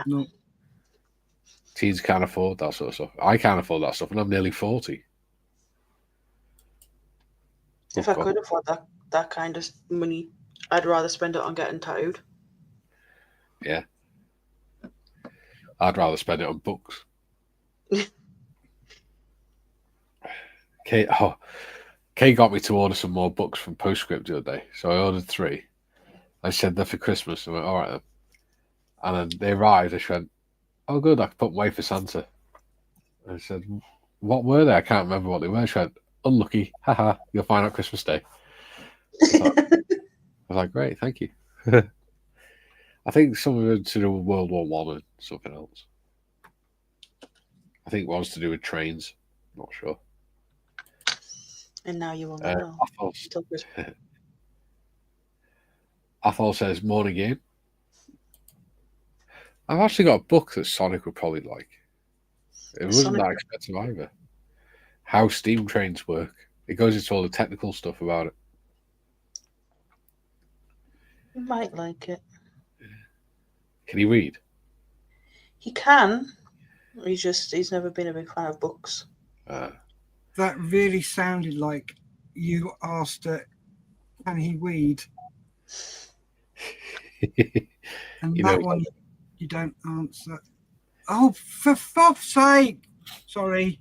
No. Teens can't afford that sort of stuff. I can't afford that stuff, and I'm nearly 40. If I could afford that kind of money, I'd rather spend it on getting tattooed. Yeah. I'd rather spend it on books. Kay got me to order some more books from Postscript the other day, so I ordered 3. I said they're for Christmas. I went, all right then. And then they arrived. I went, oh good, I can put them away for Santa. I said, what were they? I can't remember what they were. She went, unlucky, haha, you'll find out Christmas Day. I was like, great, thank you. I think some of it to do with World War One and something else. I think one's to do with trains. Not sure. And now you won't know. Athol says, morning game. I've actually got a book that Sonic would probably like. It wasn't that expensive either. How steam trains work. It goes into all the technical stuff about it. He might like it. Can he read? He can. He's never been a big fan of books. That really sounded like you asked it, can he weed? And You that know, one you don't answer. Oh, for fuck's sake! Sorry.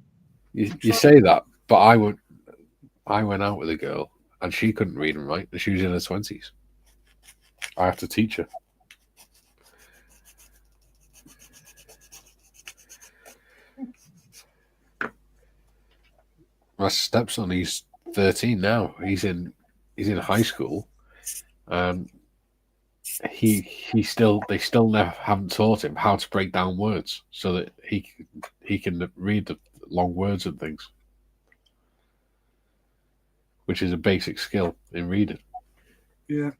you say that, but I went out with a girl and she couldn't read and write, and she was in her 20s. I have to teach her. My stepson, he's 13 now. He's in high school, and they still never haven't taught him how to break down words so that he can read the long words and things, which is a basic skill in reading. Yeah.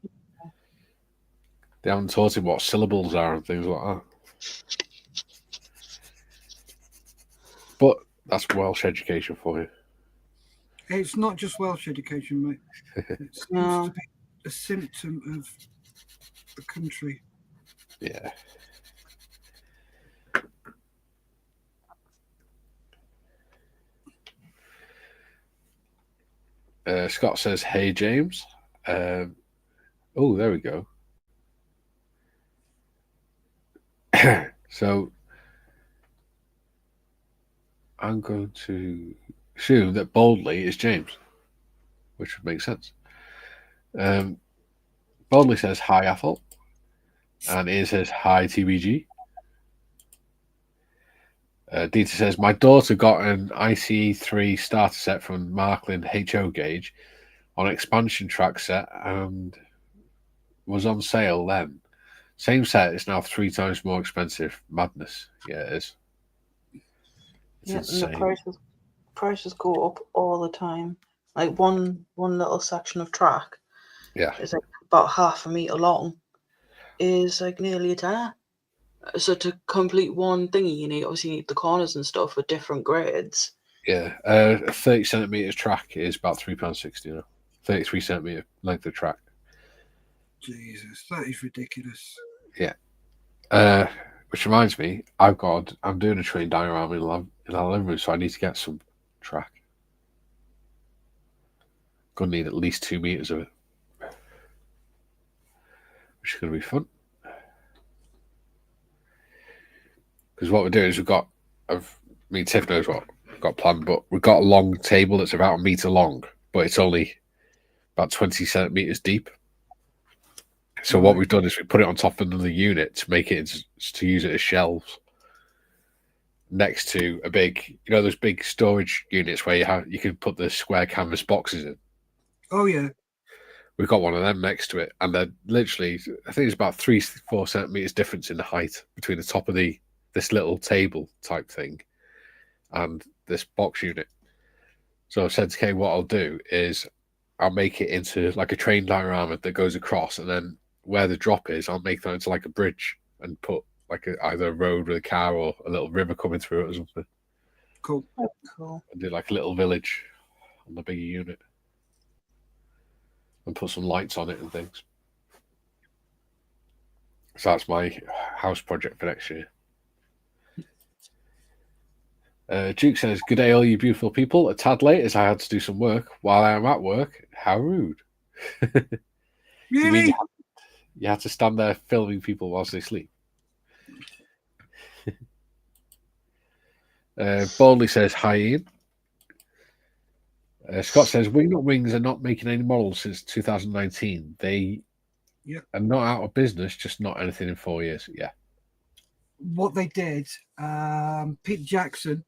They haven't taught him what syllables are and things like that. But that's Welsh education for you. It's not just Welsh education, mate. It seems to be a symptom of the country. Yeah. Scott says, "Hey James." Oh, there we go. So I'm going to assume that Boldly is James, which would make sense. Boldly says, "Hi Ethel," and Ian says, "Hi TBG." Dieter says, "My daughter got an ICE3 starter set from Marklin HO gauge on expansion track set and was on sale then. Same set is now 3 times more expensive. Madness." Yeah, it is. It's insane. And the prices go up all the time. Like one little section of track, is like about half a meter long, is like nearly a tenner. So to complete one thingy, you need the corners and stuff for different grades. Yeah, a 30 centimeters track is about £3.60 now. 33 centimeter length of track. Jesus, that is ridiculous. Yeah. Which reminds me, I'm doing a train diorama in our living room, so I need to get some track. Gonna need at least 2 meters of it, which is gonna be fun. Because what we're doing is Tiff knows what we've got planned, but we've got a long table that's about 1 meter long, but it's only about 20 centimeters deep. So what we've done is we put it on top of another unit to make it to use it as shelves next to a big, those big storage units where you can put the square canvas boxes in. Oh yeah. We've got one of them next to it, and they're literally, I think it's about 3-4 centimeters difference in the height between the top of this little table type thing and this box unit. So I've said to Kay, what I'll do is I'll make it into like a train diorama that goes across, and then where the drop is, I'll make that into like a bridge and put like either a road with a car or a little river coming through it or something. Cool. Oh, cool. And do like a little village on the bigger unit and put some lights on it and things. So that's my house project for next year. Duke says, "Good day, all you beautiful people. A tad late as I had to do some work while I am at work. How rude." Really? You had to stand there filming people whilst they sleep. Boldly says, "Hi Ian." Scott says, "Wingnut Wings are not making any models since 2019. They are not out of business, just not anything in 4 years." Yeah. What they did, Pete Jackson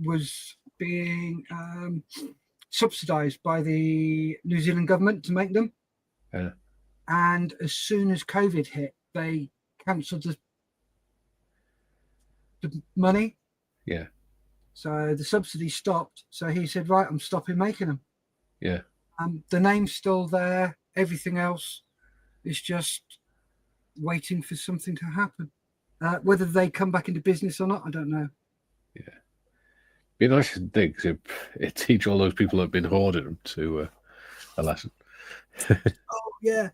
was being subsidised by the New Zealand government to make them. Yeah. And as soon as COVID hit, they cancelled the money. Yeah. So the subsidy stopped. So he said, "Right, I'm stopping making them." Yeah. The name's still there. Everything else is just waiting for something to happen. Whether they come back into business or not, I don't know. Yeah. Be nice and dig, because it teach all those people that have been hoarding them to a lesson. Oh yeah.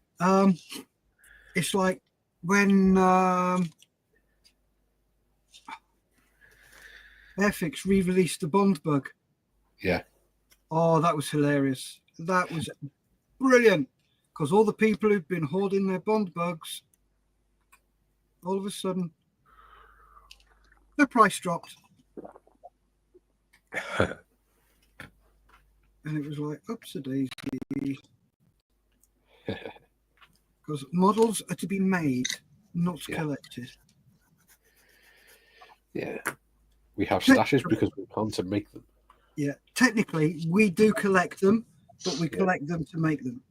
It's like when Airfix re-released the Bond bug. Yeah. Oh, that was hilarious. That was brilliant. Because all the people who've been hoarding their Bond bugs, all of a sudden, their price dropped. And it was like, oops-a-daisy. Because models are to be made, not collected. Yeah. We have stashes because we plan to make them. Yeah. Technically, we do collect them, but we collect them to make them.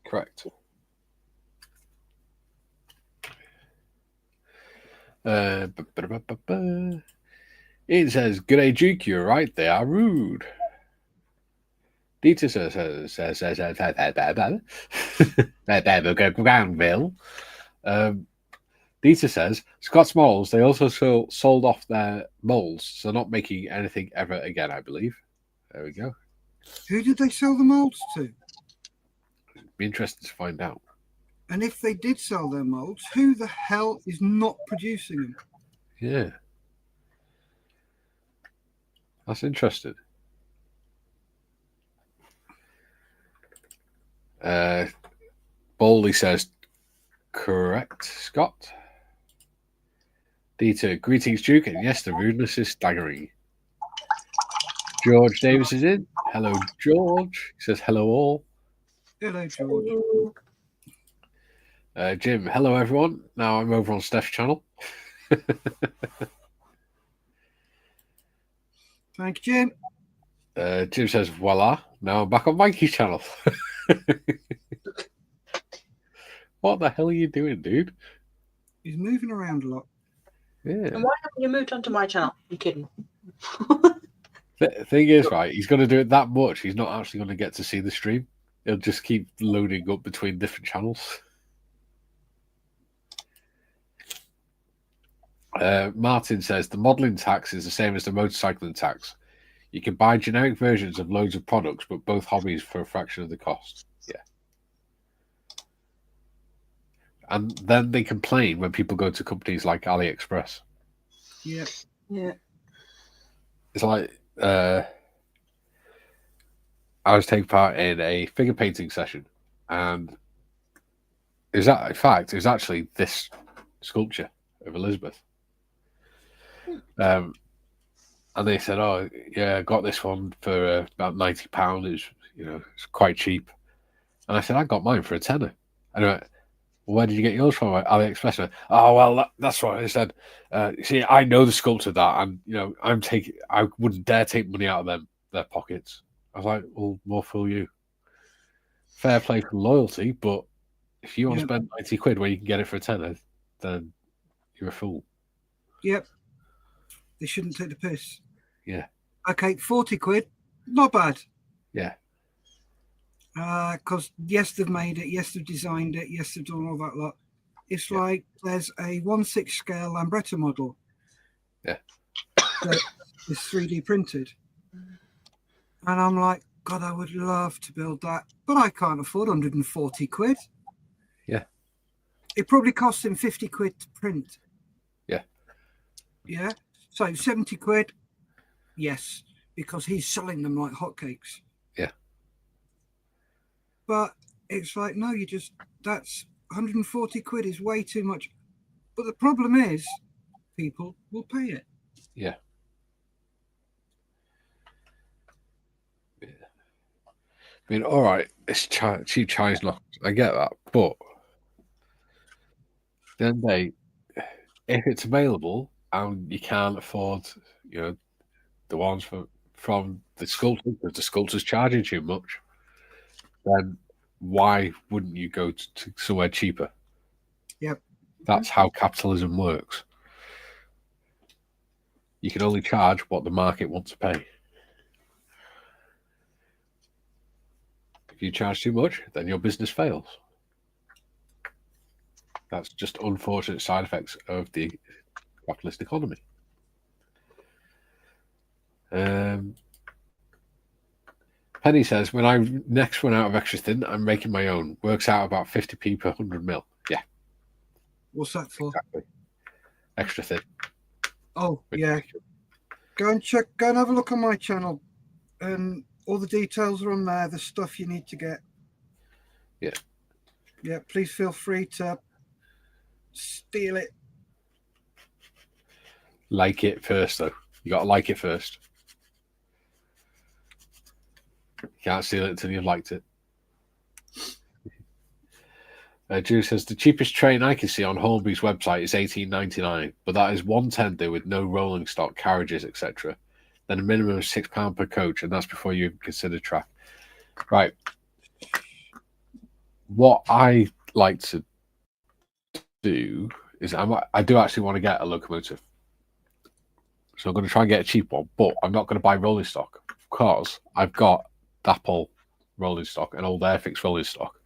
Correct. It says, "Good day, Duke. You're right. They are rude." Dieter Granville. Dieter says, "Scott's molds. They also sold off their molds, so not making anything ever again. I believe." There we go. Who did they sell the molds to? Be interested to find out. And if they did sell their molds, who the hell is not producing them? Yeah. That's interesting. Bowley says, "Correct, Scott." Dieter, "Greetings, Duke, and yes, the rudeness is staggering." George Davis is in. Hello, George. He says, "Hello, all." Hello, George. Jim, "Hello, everyone. Now I'm over on Steff's channel." Thank you, Jim. Jim says, "Voila, now I'm back on Mikey's channel." What the hell are you doing, dude? He's moving around a lot. Yeah. And why haven't you moved onto my channel? I'm kidding. The thing is, right, he's going to do it that much, he's not actually going to get to see the stream. He'll just keep loading up between different channels. Martin says, "The modelling tax is the same as the motorcycling tax. You can buy generic versions of loads of products, but both hobbies for a fraction of the cost." Yeah. And then they complain when people go to companies like AliExpress. Yeah. Yeah. It's like I was taking part in a figure painting session, and it was actually this sculpture of Elizabeth. And they said, "Oh, yeah, I got this one for about £90. It's quite cheap." And I said, "I got mine for a tenner." And I went, "Well, where did you get yours from?" AliExpress. I went, "Oh, well, that's what I said. See, I know the sculptor that, and I wouldn't dare take money out of their pockets." I was like, "Well, more fool you. Fair play for loyalty, but if you want to spend £90 where you can get it for a tenner, then you're a fool." Yep. They shouldn't take the piss. Yeah. Okay, £40, not bad. Yeah. Because yes, they've made it. Yes, they've designed it. Yes, they've done all that lot. It's like there's a 1/6 scale Lambretta model. Yeah. That is 3D printed. And I'm like, God, I would love to build that, but I can't afford £140. Yeah. It probably costs him £50 to print. Yeah. Yeah. So £70. Yes, because he's selling them like hotcakes. Yeah. But it's like, no, that's £140 is way too much. But the problem is, people will pay it. Yeah. I mean, all right, it's cheap Chinese knockoffs. I get that, but then if it's available and you can't afford, the ones from the sculptor because the sculptor's charging too much, then why wouldn't you go to somewhere cheaper? Yep. That's how capitalism works. You can only charge what the market wants to pay. If you charge too much, then your business fails. That's just unfortunate side effects of the capitalist economy. Penny says, when I next run out of extra thin, I'm making my own. Works out about 50p per 100 mil. Yeah. What's that for? Exactly. Extra thin. Oh, yeah. Go and have a look on my channel. All the details are on there, the stuff you need to get. Yeah. Yeah, please feel free to steal it. Like it first, though. You got to like it first. You can't steal it until you've liked it. Drew says, the cheapest train I can see on Hornby's website is $18.99, but that is one tender with no rolling stock, carriages, etc. Then a minimum of £6 per coach, and that's before you consider track. Right. What I like to do is I do actually want to get a locomotive. So I'm going to try and get a cheap one, but I'm not going to buy rolling stock because I've got Dapple rolling stock and old Airfix rolling stock.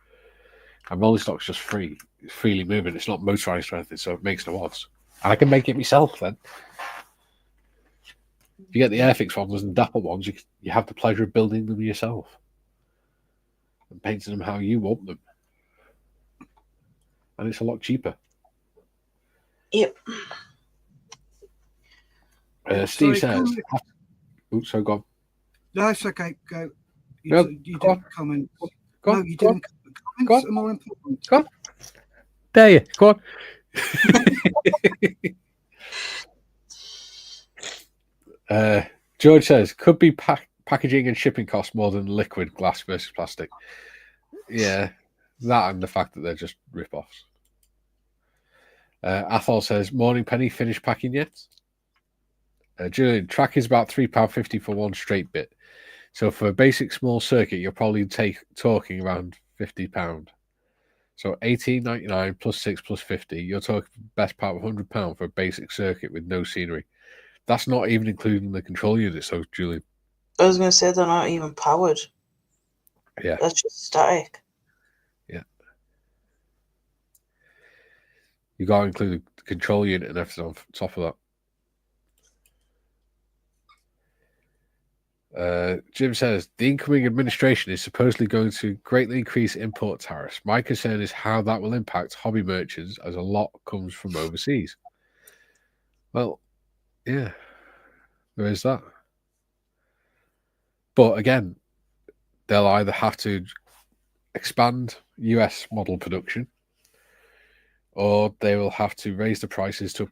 And rolling stock's just free. It's freely moving. It's not motorized or anything, so it makes no odds. And I can make it myself then. If you get the Airfix ones and Dapple ones, you have the pleasure of building them yourself and painting them how you want them. And it's a lot cheaper. Yep. Steve says... Oops, so go on. No, it's okay. Go. You didn't comment. No, you didn't. Comments are more important. Go on. There you go on. George says, could be packaging and shipping costs more than liquid glass versus plastic. Yeah, that and the fact that they're just rip-offs. Athol says, morning Penny, finished packing yet? Julian, track is about £3.50 for one straight bit. So for a basic small circuit, you're probably talking around £50. So $18.99 plus 6 plus 50, you're talking best part of £100 for a basic circuit with no scenery. That's not even including the control unit, so Julian. I was going to say they're not even powered. Yeah. That's just static. Yeah. You got to include the control unit and everything on top of that. Jim says, the incoming administration is supposedly going to greatly increase import tariffs. My concern is how that will impact hobby merchants as a lot comes from overseas. Well, yeah, there is that. But again, they'll either have to expand US model production or they will have to raise the prices to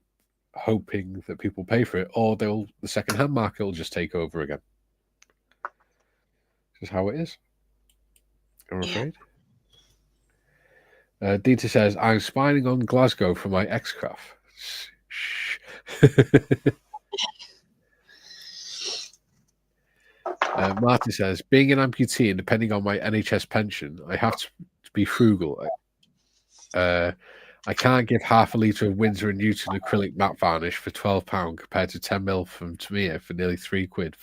hoping that people pay for it, or the second-hand market will just take over again. This is how it is, I'm afraid. Dieter says, I'm spying on Glasgow for my X-Craft. Shh. Marty says, being an amputee and depending on my NHS pension, I have to be frugal. I can't give half a litre of Windsor & Newton acrylic matte varnish for £12 compared to 10ml from Tamiya for nearly £3.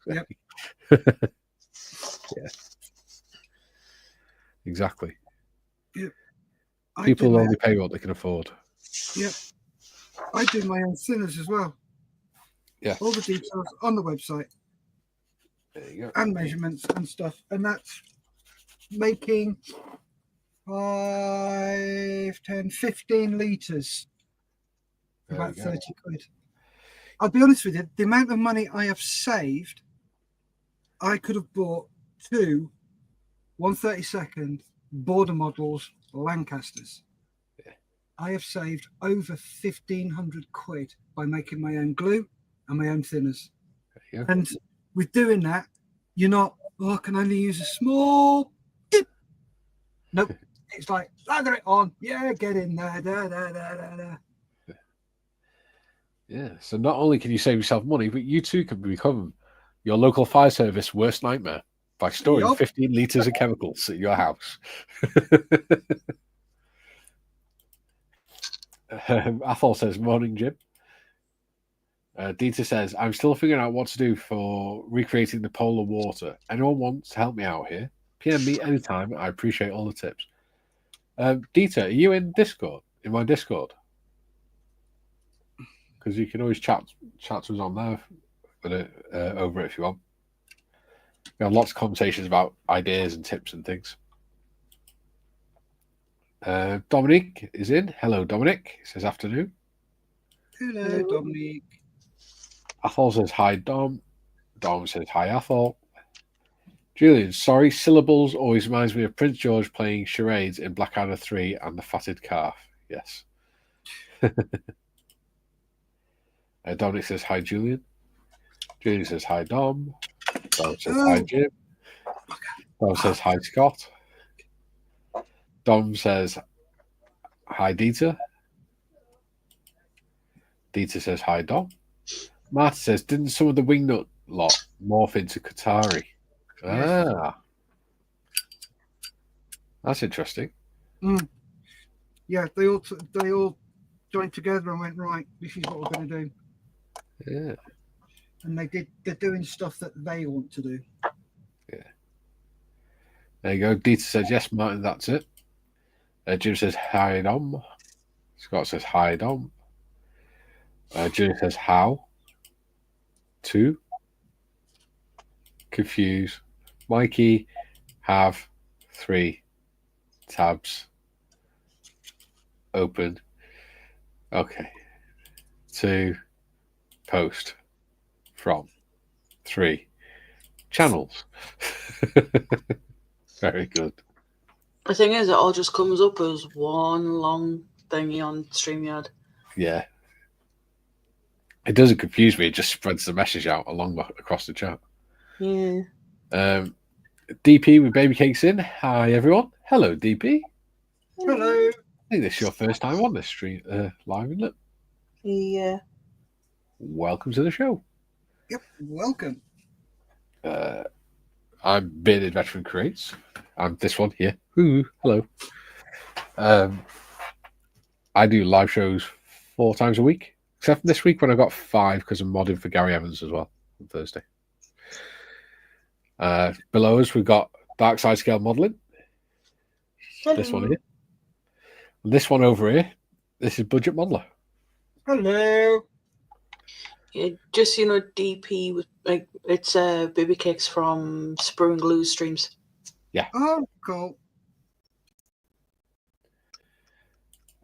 Yep. Yeah. Exactly. Yep. People only pay what they can afford. Yep. I do my own thinners as well. Yeah. All the details on the website. There you go. And measurements and stuff. And that's making 5, 10, 15 litres. About 30 quid. I'll be honest with you, the amount of money I have saved, I could have bought 2 132nd border models Lancasters. Yeah. I have saved over 1,500 quid by making my own glue and my own thinners. And with doing that, you're not, I can only use a small dip. Nope. It's like, lather it on. Yeah, get in there. Da, da, da, da, da. Yeah. So not only can you save yourself money, but you too can become your local fire service worst nightmare by storing 15 litres of chemicals at your house. Athol says, morning, Jim. Dieter says, I'm still figuring out what to do for recreating the polar water. Anyone wants to help me out here? PM me anytime. I appreciate all the tips. Dieter, are you in Discord? In my Discord? Because you can always chat to us on there over it if you want. We have lots of conversations about ideas and tips and things. Dominic is in. Hello, Dominic. He says afternoon. Hello, Dominic. Athol says hi, Dom. Dom says hi, Athol. Julian, sorry, syllables always reminds me of Prince George playing charades in Blackadder 3 and the fatted calf. Yes. Dominic says hi, Julian. Julian says hi, Dom. Dom says hi, Jim. Dom says hi, Scott. Dom says hi, Dieter. Dieter says hi, Dom. Marta says, didn't some of the wingnut lot morph into Qatari? Ah. That's interesting. Yeah, they all joined together and went, right, this is what we're going to do. Yeah. And they're doing stuff that they want to do. Yeah. There you go. Dieter says, yes, Martin, that's it. Jim says, hi, Dom. Scott says, hi, Dom. Julie says, how? 2. Confuse. Mikey, have 3 tabs open. Okay. 2 post from 3 channels. Very good. The thing is, it all just comes up as one long thingy on StreamYard. Yeah. It doesn't confuse me. It just spreads the message out across the chat. Yeah. DP with baby cakes in. Hi, everyone. Hello, DP. Hello. I think this is your first time on this stream live, isn't it? Yeah. Welcome to the show. Yep, welcome. I'm Bearded Veteran Creates. I'm this one here. Ooh, hello. I do live shows 4 times a week, except for this week when I got 5 because I'm modding for Gary Evans as well on Thursday. Below us, we've got Dark Side Scale Modeling. Hello. This one here. And this one over here, this is Budget Modeler. Hello. Yeah, just DP with it's baby cakes from Spur and Glue streams. Yeah. Oh, cool.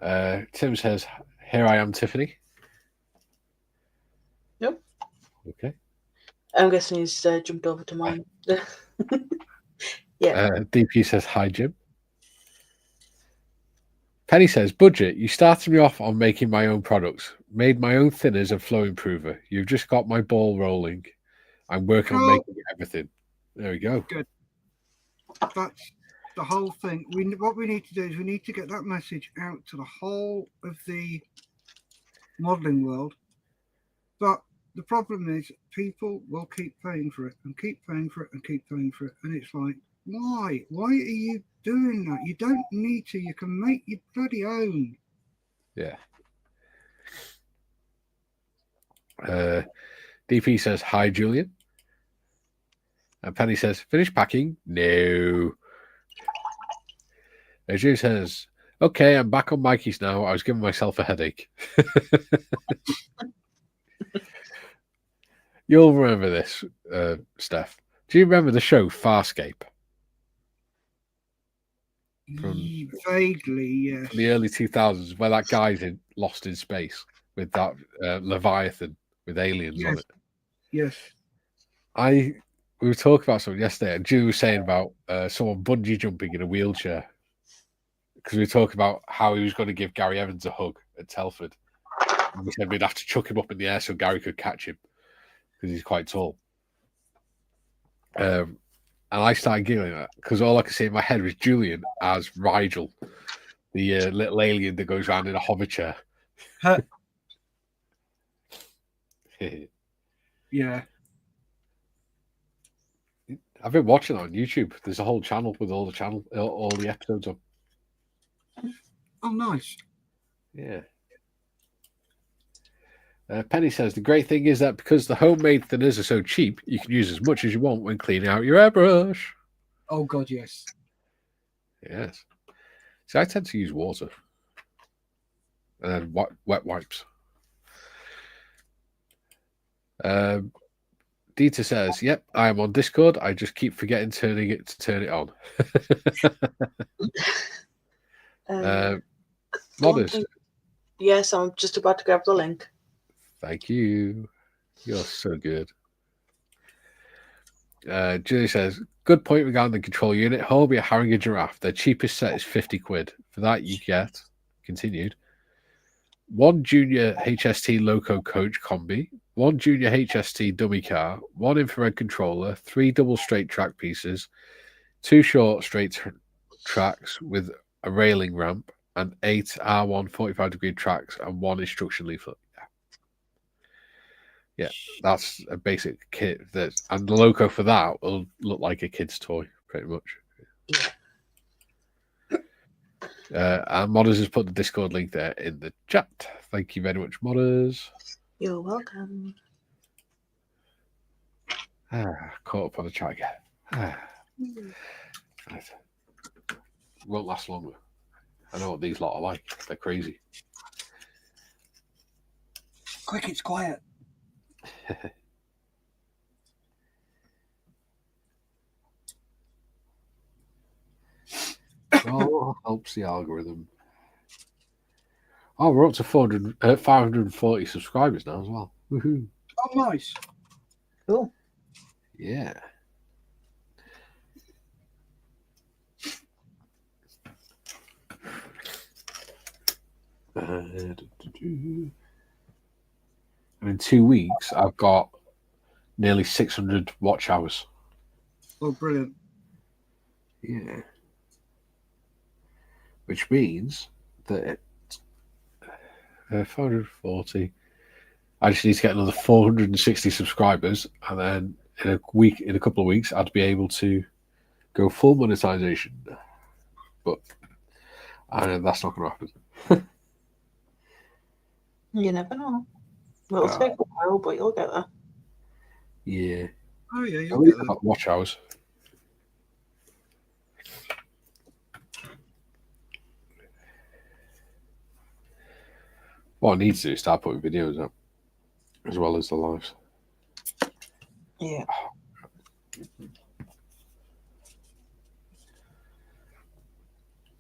Tim says, "Here I am, Tiffany." Yep. Okay. I'm guessing he's jumped over to mine. Yeah. DP says, "Hi, Jim." Penny says, "Budget, you started me off on making my own products, made my own thinners and flow improver. You've just got my ball rolling. I'm working on making everything." There we go. Good. That's the whole thing. What we need to do is we need to get that message out to the whole of the modelling world. But the problem is people will keep paying for it and keep paying for it and keep paying for it. And it's like, why? Why are you doing that? You don't need to. You can make your bloody own. Yeah. DP says, "Hi, Julian." And Penny says, "Finish packing?" No. Julian says, "Okay, I'm back on Mikey's now. I was giving myself a headache." You'll remember this, Steff. Do you remember the show Farscape? Vaguely, yes. From the early 2000s, where that guy's lost in space with that Leviathan with aliens on it. Yes. We were talking about something yesterday, and Julie was saying about someone bungee jumping in a wheelchair, because we were talking about how he was going to give Gary Evans a hug at Telford. And we said we'd have to chuck him up in the air so Gary could catch him, because he's quite tall. And I started giggling because all I could see in my head was Julian as Rigel, the little alien that goes around in a hover chair. Yeah. I've been watching it on YouTube. There's a whole channel with all the episodes on. Oh, nice. Yeah. Penny says, "The great thing is that because the homemade thinners are so cheap, you can use as much as you want when cleaning out your airbrush." Oh, God, yes. Yes. See, I tend to use water. And then wet wipes. Dieter says, "Yep, I am on Discord. I just keep forgetting to turn it on." Modders. Yes, I'm just about to grab the link. Thank you. You're so good. Julie says, "Good point regarding the control unit. Hobie, a Harringer giraffe. Their cheapest set is 50 quid. For that, you get continued." One junior HST loco coach combi, one junior HST dummy car, one infrared controller, 3 double straight track pieces, 2 short straight tracks with a railing ramp, and 8 R1 45-degree tracks and 1 instruction leaflet. Yeah, that's a basic kit. And the loco for that will look like a kid's toy, pretty much. Yeah. And Modders has put the Discord link there in the chat. Thank you very much, Modders. You're welcome. Caught up on the chat again. Right. Won't last long. I know what these lot are like. They're crazy. Quick, it's quiet. Oh, helps the algorithm. Oh, we're up to 540 subscribers now as well. Woohoo! Oh, nice. Cool. Yeah. And in 2 weeks, I've got nearly 600 watch hours. Oh, brilliant. Yeah. Which means that 440. I just need to get another 460 subscribers, and then in a couple of weeks, I'd be able to go full monetization. But I know that's not going to happen. You never know. It'll take a while, but you'll get there. Yeah. Oh, yeah, you'll get there. Watch hours. What I need to do is start putting videos up as well as the lives. Yeah.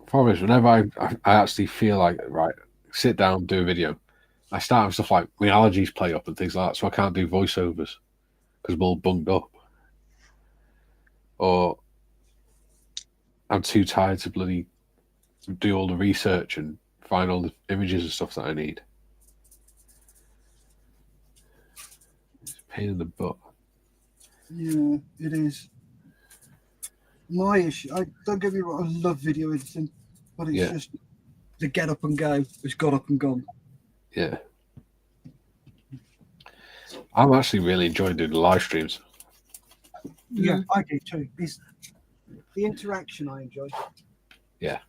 Problem is, whenever I actually feel like, right, sit down, do a video, I start having stuff like my allergies play up and things like that, so I can't do voiceovers because I'm all bunged up. Or I'm too tired to bloody do all the research and find all the images and stuff that I need. It's a pain in the butt. Yeah, it is. My issue, don't get me wrong, I love video editing, but it's just the get up and go. It's got up and gone. Yeah. I'm actually really enjoying doing the live streams. Yeah, I do too. It's the interaction I enjoy. Yeah.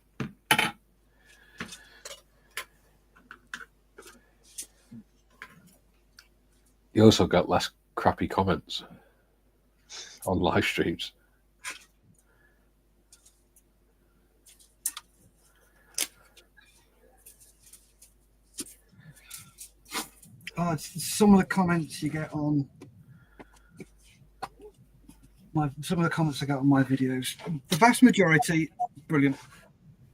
You also got less crappy comments on live streams. Some of the comments you get on some of the comments I get on my videos, the vast majority, brilliant,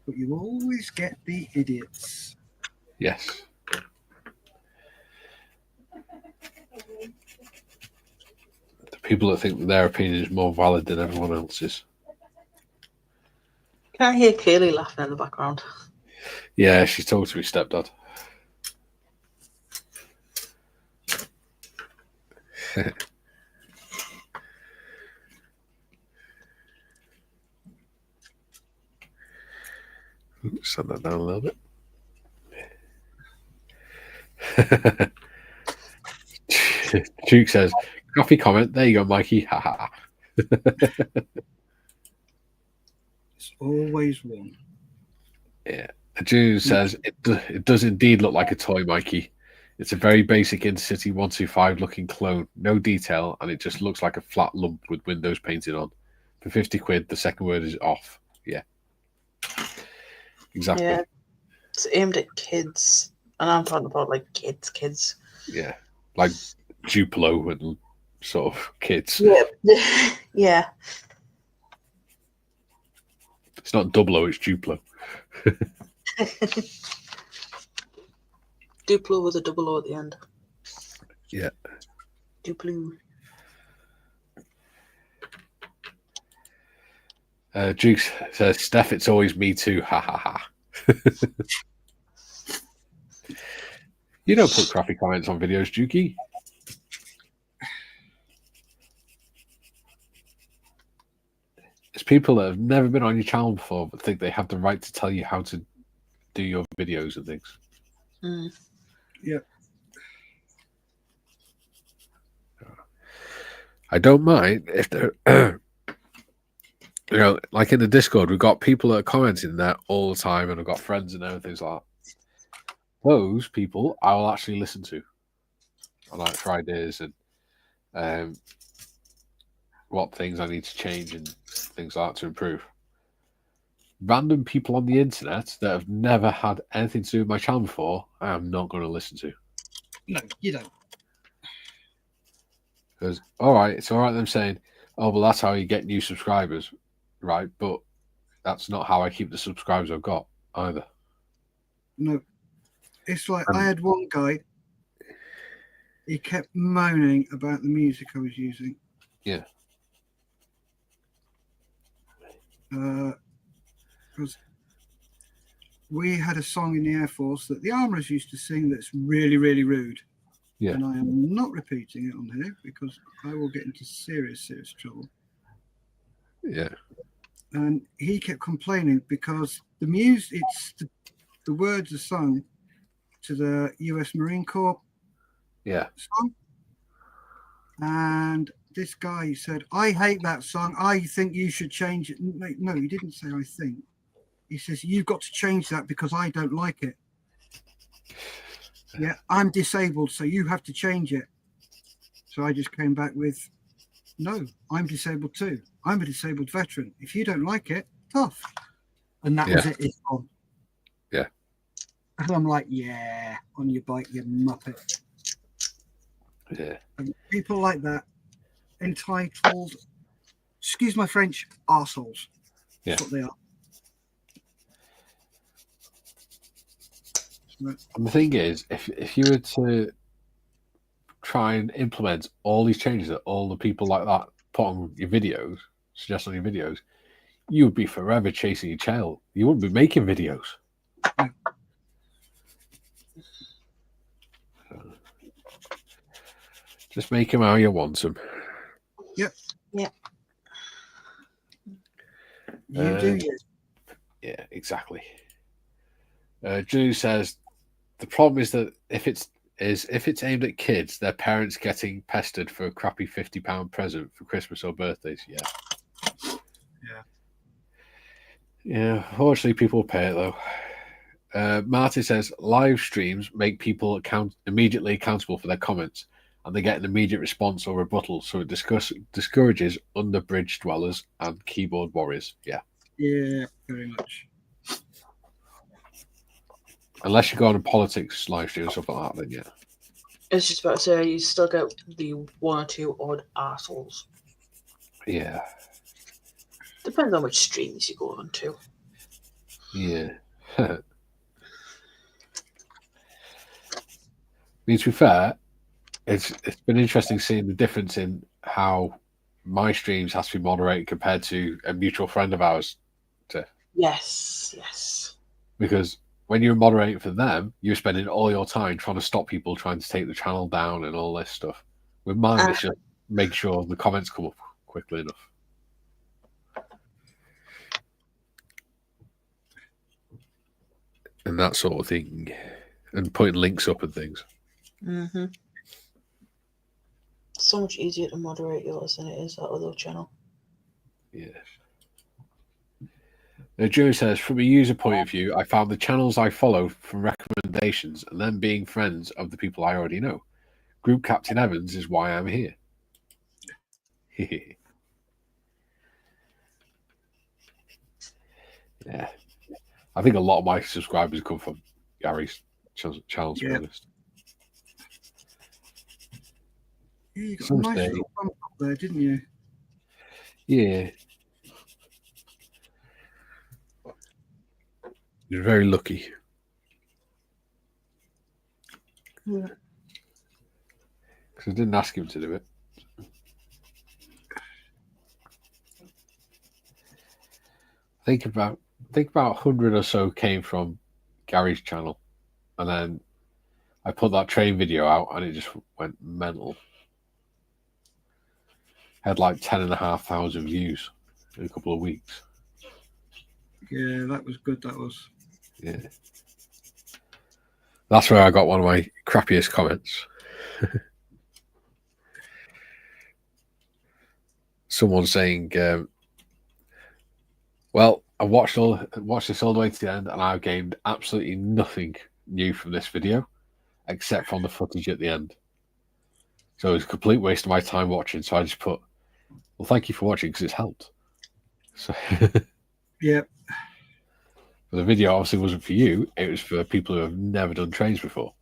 but you always get the idiots. Yes. The people that think that their opinion is more valid than everyone else's. Can I hear Kaylee laughing in the background? Yeah, she's talking to her stepdad. Set that down a little bit. Duke says, "Coffee comment." There you go, Mikey. Ha ha. It's always one. Yeah. June says, it does indeed look like a toy, Mikey. It's a very basic Intercity 125 looking clone. No detail, and it just looks like a flat lump with windows painted on. For 50 quid, the second word is off. Yeah. Exactly. Yeah. It's aimed at kids. And I'm talking about like kids. Yeah. Like Duplo and sort of kids. Yeah. Yeah. It's not Duplo, it's Duplo. Duplo with a double O at the end. Yeah. Duplo. Jukes says, Steff, it's always me too. Ha ha ha. You don't put crappy comments on videos, Jukey. It's people that have never been on your channel before but think they have the right to tell you how to do your videos and things. Mm. Yeah. I don't mind if they're, you know, like in the Discord, we've got people that are commenting there all the time, and I've got friends and everything like that. Those people I will actually listen to on like Fridays and what things I need to change and things like that to improve. Random people on the internet that have never had anything to do with my channel before, I am not going to listen to. No, you don't. Because, all right, it's all right them saying, oh, well, that's how you get new subscribers, right? But that's not how I keep the subscribers I've got either. No. It's like I had one guy, he kept moaning about the music I was using. Yeah. Because we had a song in the Air Force that the armourers used to sing that's really, really rude. Yeah. And I am not repeating it on here because I will get into serious, serious trouble. Yeah. And he kept complaining because the music, the words are sung to the US Marine Corps song. And this guy said, I hate that song. I think you should change it. No, he didn't say I think. He says, you've got to change that because I don't like it. Yeah, I'm disabled, so you have to change it. So I just came back with, no, I'm disabled too. I'm a disabled veteran. If you don't like it, tough. And that was it. It's on. Yeah. And I'm like, yeah, on your bike, you muppet. Yeah. And people like that, entitled, excuse my French, arseholes. That's what they are. And the thing is, if you were to try and implement all these changes that all the people like that put on your videos, suggest on your videos, you would be forever chasing your tail. You wouldn't be making videos. Just make them how you want them. Yep. Yeah. You do you. Yeah, exactly. Drew says the problem is that if it's aimed at kids, their parents getting pestered for a crappy £50 present for Christmas or birthdays. Yeah. Yeah. Fortunately, people pay it though. Marty says live streams make people immediately accountable for their comments, and they get an immediate response or rebuttal, so it discourages under-bridge dwellers and keyboard warriors. Yeah. Yeah, very much. Unless you go on a politics live stream or something like that, then yeah. I was just about to say, you still get the one or two odd assholes. Yeah. Depends on which streams you go on to. Yeah. I mean, to be fair, it's been interesting seeing the difference in how my streams has to be moderated compared to a mutual friend of ours. Yes. Because when you're moderating for them, you're spending all your time trying to stop people trying to take the channel down and all this stuff. With mine, it's just make sure the comments come up quickly enough. And that sort of thing. And putting links up and things. Mm-hmm. So much easier to moderate yours than it is that other channel. Yeah. Now, Joe says, from a user point of view, I found the channels I follow from recommendations and then being friends of the people I already know. Group Captain Evans is why I'm here. Yeah. I think a lot of my subscribers come from Gary's channel, to be honest. You got Some a nice say, little bump up there, didn't you? yeah. You're very lucky. Yeah. Because I didn't ask him to do it. Think about 100 or so came from Gary's channel, and then I put that train video out, and it just went mental. Had like 10,500 views in a couple of weeks. Yeah, that was good. That was. Yeah, that's where I got one of my crappiest comments. Someone saying, "Well, I watched this all the way to the end, and I've gained absolutely nothing new from this video, except from the footage at the end. So it was a complete waste of my time watching." So I just put, "Well, thank you for watching because it's helped." So yeah. But the video obviously wasn't for you; it was for people who have never done trains before.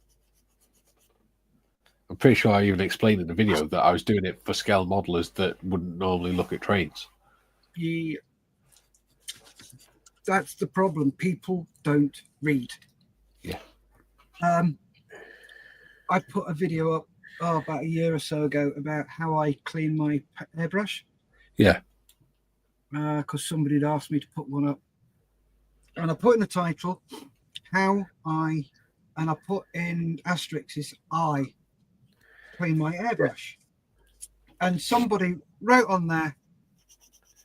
I'm pretty sure I even explained in the video that I was doing it for scale modelers that wouldn't normally look at trains. Yeah. That's the problem. People don't read. Yeah. I put a video up about a year or so ago about how I clean my airbrush. Yeah. Because somebody had asked me to put one up. And I put in the title, and I put in asterisks, I clean my airbrush. And somebody wrote on there,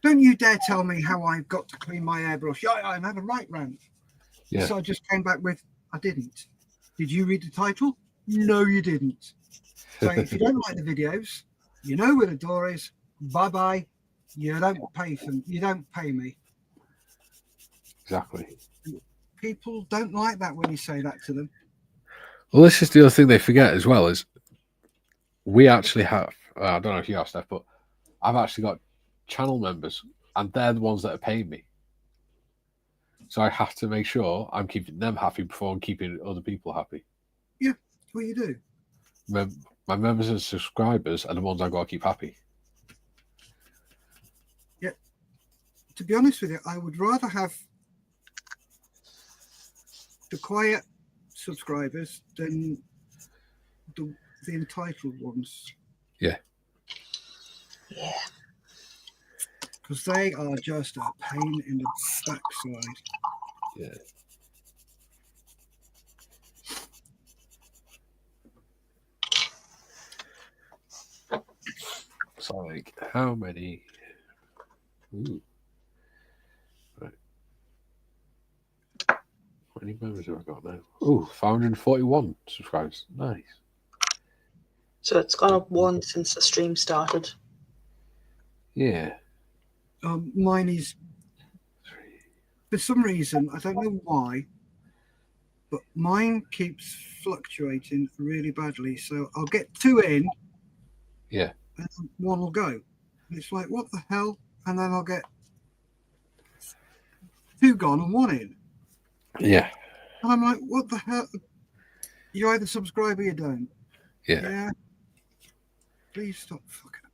"Don't you dare tell me how I've got to clean my airbrush. I'm having a right rant." Yeah. So I just came back with, I didn't. Did you read the title? No, you didn't. So if you don't like the videos, you know where the door is. Bye-bye. You don't pay me. Exactly. People don't like that when you say that to them. Well, this is the other thing they forget as well, is we actually have, I don't know if you have, Steff, but I've actually got channel members, and they're the ones that are paying me. So I have to make sure I'm keeping them happy before I'm keeping other people happy. Yeah, that's what you do. My members and subscribers are the ones I've got to keep happy. Yeah. To be honest with you, I would rather have the quiet subscribers than the entitled ones. Yeah. Yeah. Because they are just a pain in the backside. Yeah. So, like, how many? Ooh. Right. How many members have I got now? Ooh, 541 subscribers. Nice. So it's gone up one since the stream started. Yeah. Mine is, for some reason, I don't know why, but mine keeps fluctuating really badly. So I'll get 2 in. Yeah. And one will go. And it's like, what the hell? And then I'll get 2 gone and 1 in. Yeah. And I'm like, what the hell? You either subscribe or you don't. Yeah. Please stop fucking.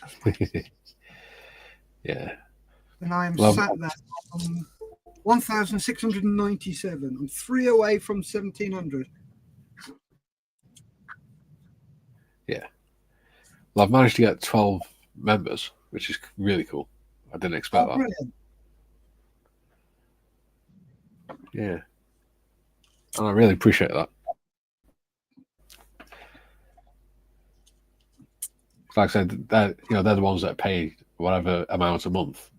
Because it doesn't. Yeah. And I am sat there on 1,697. I'm 3 away from 1,700. Yeah. Well, I've managed to get 12 members, which is really cool. I didn't expect that. Brilliant. Yeah. And I really appreciate that. Like I said, they're the ones that pay whatever amount a month.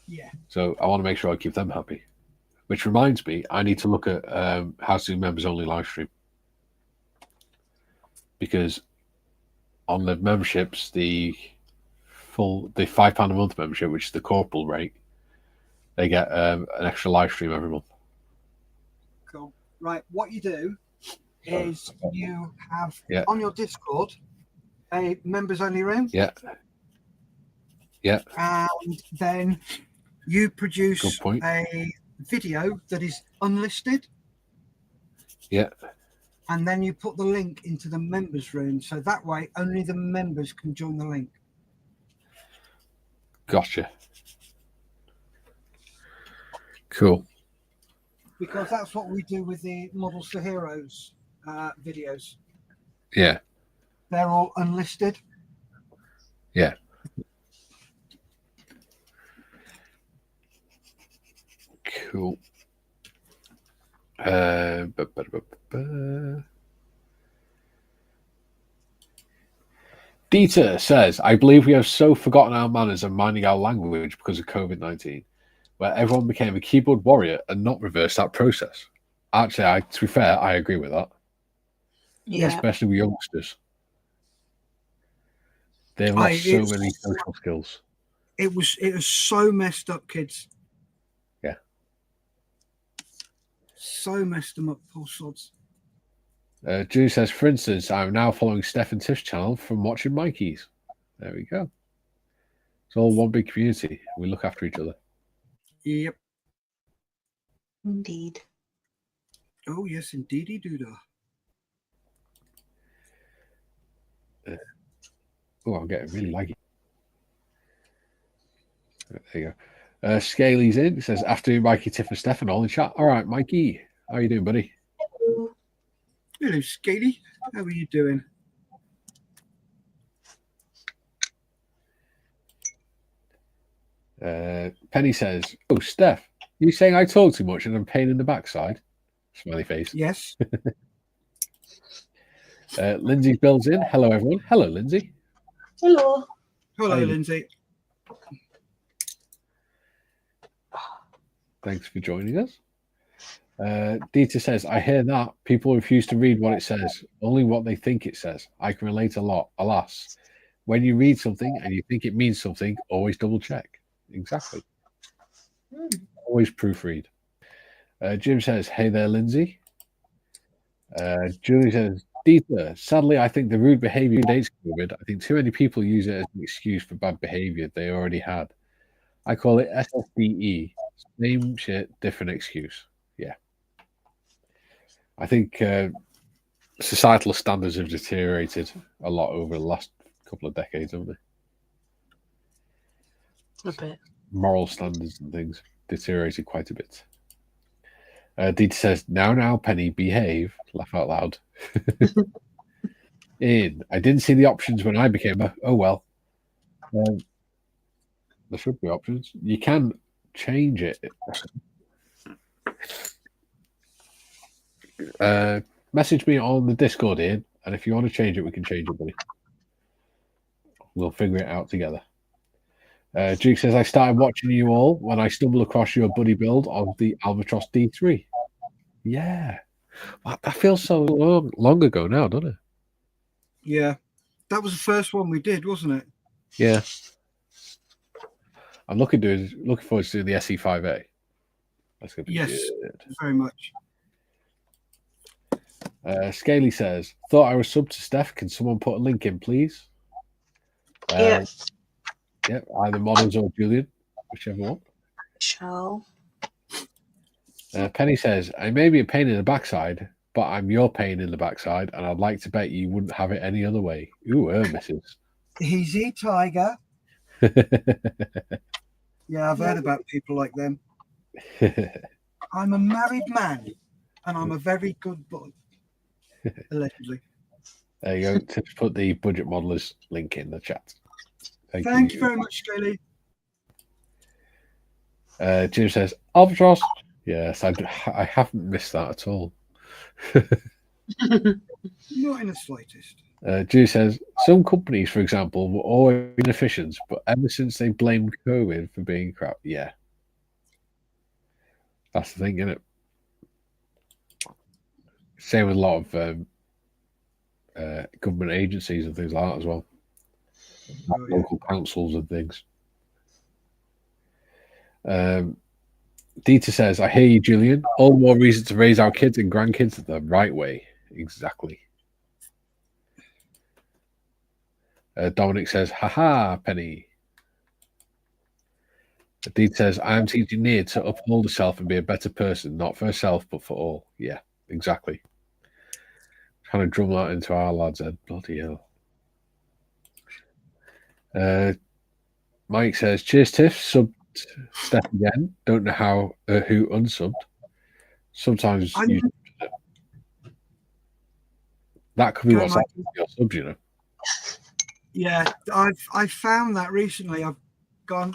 Yeah. So I want to make sure I keep them happy. Which reminds me, I need to look at how to do members only live stream. Because on the memberships, the £5 a month membership, which is the corporal rate, they get an extra live stream every month. Cool. Right. What you do is you have on your Discord a members only room. Yeah. Yeah. And then you produce a video that is unlisted. Yeah. and then you put the link into the members room. So that way, only the members can join the link. Gotcha. Cool. Because that's what we do with the Models for Heroes videos. Yeah. They're all unlisted. Yeah. Cool. Dieter says, I believe we have so forgotten our manners and minding our language because of COVID-19, where everyone became a keyboard warrior and not reversed that process. Actually, to be fair, I agree with that. Yeah. Especially with youngsters. They've lost so many social skills. It was so messed up, kids. Yeah. So messed them up, poor sods. Drew says, for instance, I'm now following Steff and Tiff's channel from watching Mikey's. There we go. It's all one big community. We look after each other. Yep. Indeed. Oh, yes, indeedy doodah. Oh, I'm getting really laggy. There you go. Scaly's in. It says, afternoon, Mikey, Tiff, and Steff, and all in chat. All right, Mikey. How are you doing, buddy? Hello, Scaly. How are you doing? Penny says, oh, Steff, you saying I talk too much and I'm pain in the backside? Smiley face. Yes. Lindsay builds in. Hello, everyone. Hello, Lindsay. Hello. Hello, Hey. Lindsay. Thanks for joining us. Dieter says, I hear that. People refuse to read what it says, only what they think it says. I can relate a lot. Alas, when you read something and you think it means something, always double check. Exactly. Always proofread. Jim says, hey there, Lindsay. Julie says, Dieter, sadly, I think the rude behavior dates COVID. I think too many people use it as an excuse for bad behavior they already had. I call it SSDE. Same shit, different excuse. Yeah. I think societal standards have deteriorated a lot over the last couple of decades, haven't they? A bit. Moral standards and things deteriorated quite a bit. Dieter says, now, Penny, behave. Laugh out loud. I didn't see the options when I became a... Oh, well. There should be options. You can change it. Message me on the Discord, Ian, and if you want to change it, we can change it, buddy. We'll figure it out together. Duke says, I started watching you all when I stumbled across your buddy build of the Albatross D3. Yeah. Wow, that feels so long ago now, doesn't it? Yeah. That was the first one we did, wasn't it? Yeah. I'm looking forward to doing the SE5A. That's going to be good. Very much. Scaly says, thought I was sub to Steff. Can someone put a link in, please? Yes. Yeah, either Models or Julian, whichever one. Shall. Penny says, I may be a pain in the backside, but I'm your pain in the backside, and I'd like to bet you wouldn't have it any other way. Ooh, missus. Easy, Tiger. Yeah, I've heard about people like them. I'm a married man, and I'm a very good boy. Allegedly. There you go. Tips put the budget modelers link in the chat. Thank you very much, Scaly. Jim says, Albatross. Yes, I haven't missed that at all. Not in the slightest. Drew says, some companies, for example, were always inefficient, but ever since they blamed COVID for being crap, yeah. That's the thing, isn't it? Same with a lot of government agencies and things like that as well. Oh, yeah. Local councils and things. Dieter says, I hear you, Julian. All the more reason to raise our kids and grandkids the right way. Exactly. Dominic says, haha, Penny. Dieter says, I am teaching Nia to uphold herself and be a better person, not for herself, but for all. Yeah, exactly. Trying to drum that into our lads' head. Bloody hell. Mike says, cheers, Tiff. Subbed Steff again. Don't know how who unsubbed. Sometimes that could be what's happening to your subs, you know. Yeah, I've found that recently. I've gone,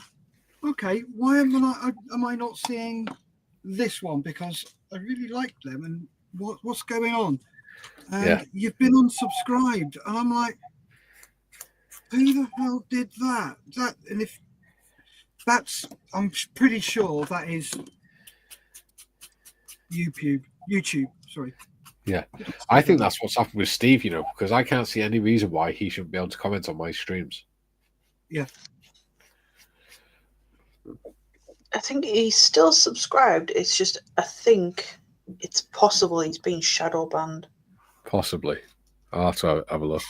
okay, why am I not seeing this one? Because I really like them, and what's going on? And you've been unsubscribed, and I'm like, who the hell did that? And if that's, I'm pretty sure that is YouTube. Sorry. Yeah, I think that's what's happened with Steve, you know, because I can't see any reason why he shouldn't be able to comment on my streams. Yeah. I think he's still subscribed. It's just, I think it's possible he's been shadow banned. Possibly. I'll have to have a look.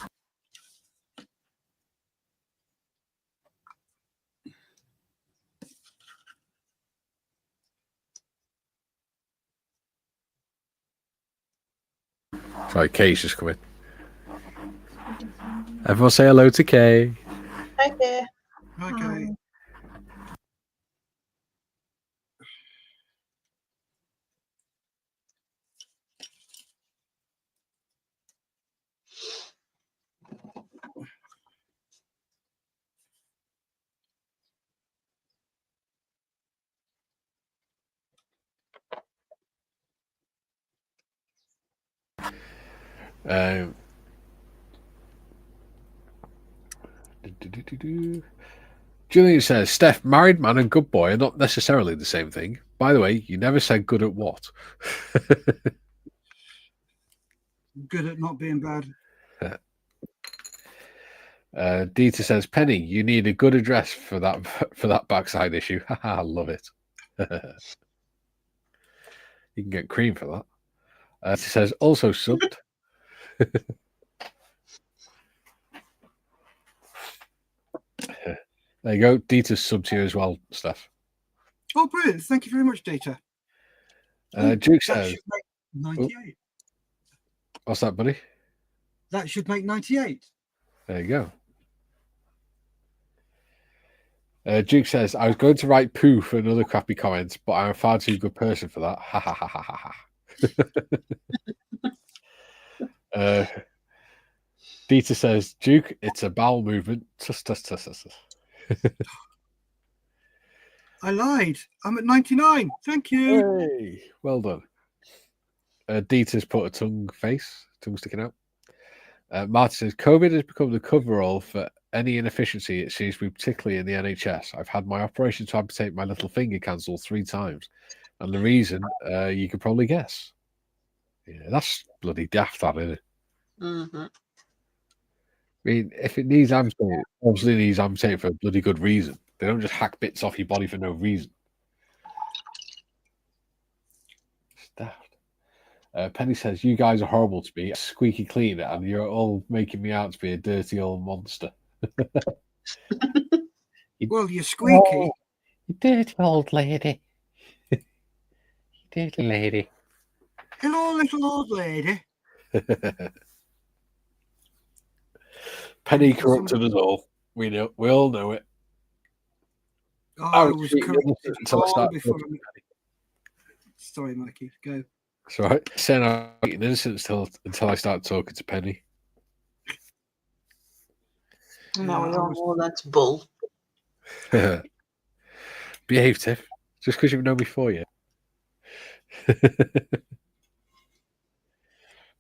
Sorry, Kay's just come in. Everyone say hello to Kay. Hi, Kay. Hi, Kay. Julian says, Steff, married man and good boy are not necessarily the same thing. By the way, you never said good at what? Good at not being bad. Dieter says, Penny, you need a good address for that backside issue. I love it. You can get cream for that. She says, also subbed. There you go. Dieter's subbed here as well, Steff. Oh, brilliant. Thank you very much, Dieter. Duke says, 98. What's that, buddy? That should make 98. There you go. Duke says, I was going to write poo for another crappy comment, but I'm a far too good person for that. Ha ha ha ha ha ha. Dieter says, Duke, it's a bowel movement. Tuss, tuss, tuss, tuss. I lied. I'm at 99. Thank you. Hey, well done. Dieter's put a tongue sticking out. Martin says, COVID has become the coverall for any inefficiency it seems to be, particularly in the NHS. I've had my operation to amputate my little finger cancelled 3 times. And the reason, you could probably guess. Yeah, that's bloody daft, that, isn't it? Mm-hmm. I mean, if it needs amputating, obviously it needs amputating for a bloody good reason. They don't just hack bits off your body for no reason. It's daft. Penny says, you guys are horrible to me, a squeaky cleaner, and you're all making me out to be a dirty old monster. Well, you're squeaky. Oh, you dirty old lady. You dirty lady. Hello, little old lady. Penny corrupted us all. We all know it. Oh, I was corrupted until I started before. Sorry, Mikey, go. It's all right. Saying I'm innocent until I start talking to Penny. Now we all know that's bull. Behave, Tiff. Just because you've known me 4 years.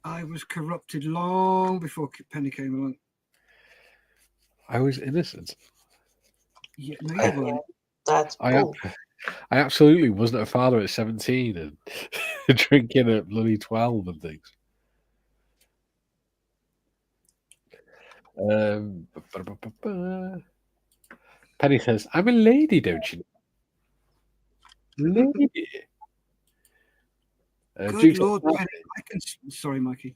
I was corrupted long before Penny came along. I was innocent. Yeah, no, you weren't. That's bull. I absolutely wasn't a father at 17 and drinking at bloody 12 and things. Penny says, I'm a lady, don't you know? Lady. Good Lord, Penny, I can... Sorry, Mikey.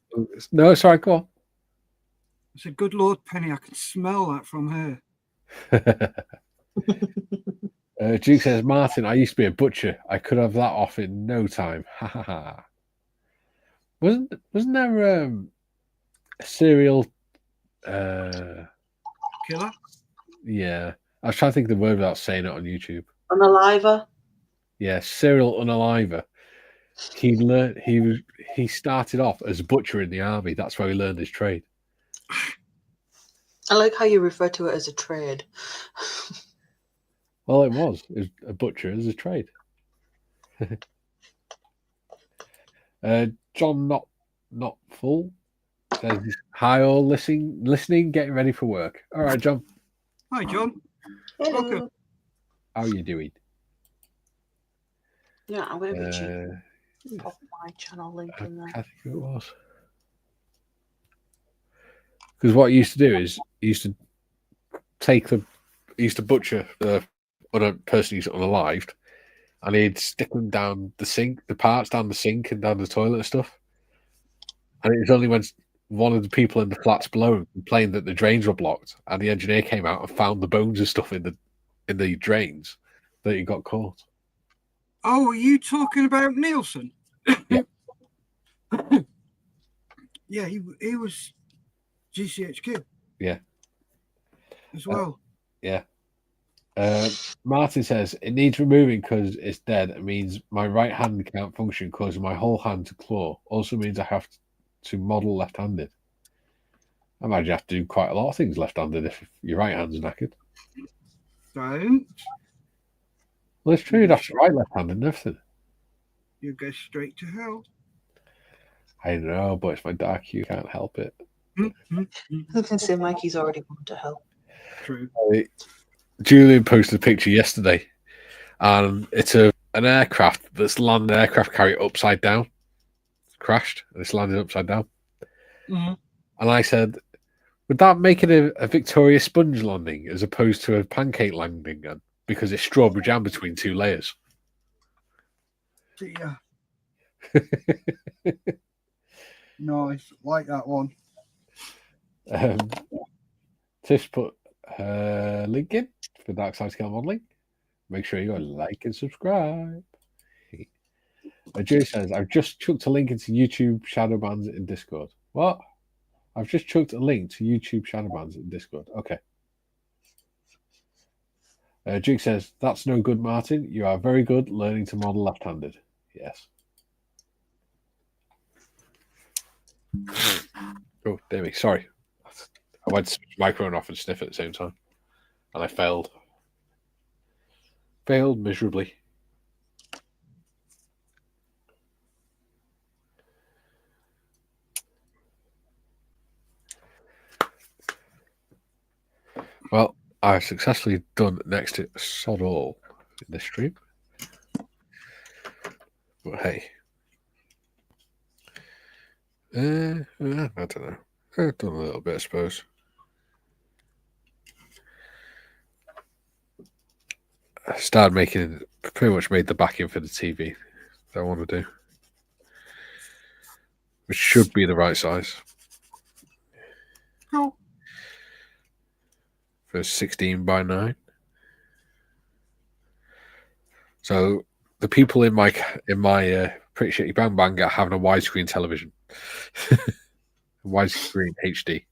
No, sorry, go on. I said, good Lord, Penny, I can smell that from her. Duke says, Martin, I used to be a butcher. I could have that off in no time. Ha ha ha. Wasn't there serial Killer? Yeah. I was trying to think of the word without saying it on YouTube. Unaliver? Yeah, serial unaliver. He started off as a butcher in the army. That's where he learned his trade. I like how you refer to it as a trade. Well, it was a butcher as a trade. John not full says, hi all listening, getting ready for work. All right, John. Hi, John. Hello. Welcome. How are you doing? Yeah, I'm going to be cheap. Pop my channel link in there. I think it was. Because what he used to do is he used to butcher the other person who's unalived, and he'd stick them down the sink, the parts down the sink and down the toilet and stuff. And it was only when one of the people in the flats below complained that the drains were blocked, and the engineer came out and found the bones and stuff in the drains, that he got caught. Oh, are you talking about Nielsen? Yeah. Yeah, he was GCHQ. Yeah. As well. Yeah. Martin says, it needs removing because it's dead. It means my right hand can't function, causing my whole hand to claw. Also means I have to model left-handed. I imagine you have to do quite a lot of things left-handed if your right hand's knackered. Don't. Well, it's true. You'd have to write left-handed and everything. You go straight to hell. I know, but it's my dark. You can't help it. I can say Mikey's already gone to hell. True. Julian posted a picture yesterday, and it's an aircraft that's landed an aircraft carrier upside down. It's crashed, and it's landed upside down. Mm-hmm. And I said, would that make it a Victoria sponge landing as opposed to a pancake landing? Because it's strawberry jam between two layers. Yeah. Nice. Like that one. Tiff put her link in for Dark Side Scale Modeling. Make sure you go like and subscribe. Joe says, I've just chucked a link into YouTube shadow bans in Discord. What? I've just chucked a link to YouTube shadow bans in Discord. Okay. Duke says, that's no good, Martin. You are very good learning to model left-handed. Yes. Oh, dear me. Sorry. I went to switch the microphone off and sniff at the same time. And I failed. Failed miserably. Well, I've successfully done next to sod all in this stream. But hey. I don't know. I've done a little bit, I suppose. I started pretty much made the backing for the TV that I want to do. Which should be the right size. Oh. For 16 by 9. So the people in my Pretty Shitty Bang Bang are having a widescreen television. Widescreen HD.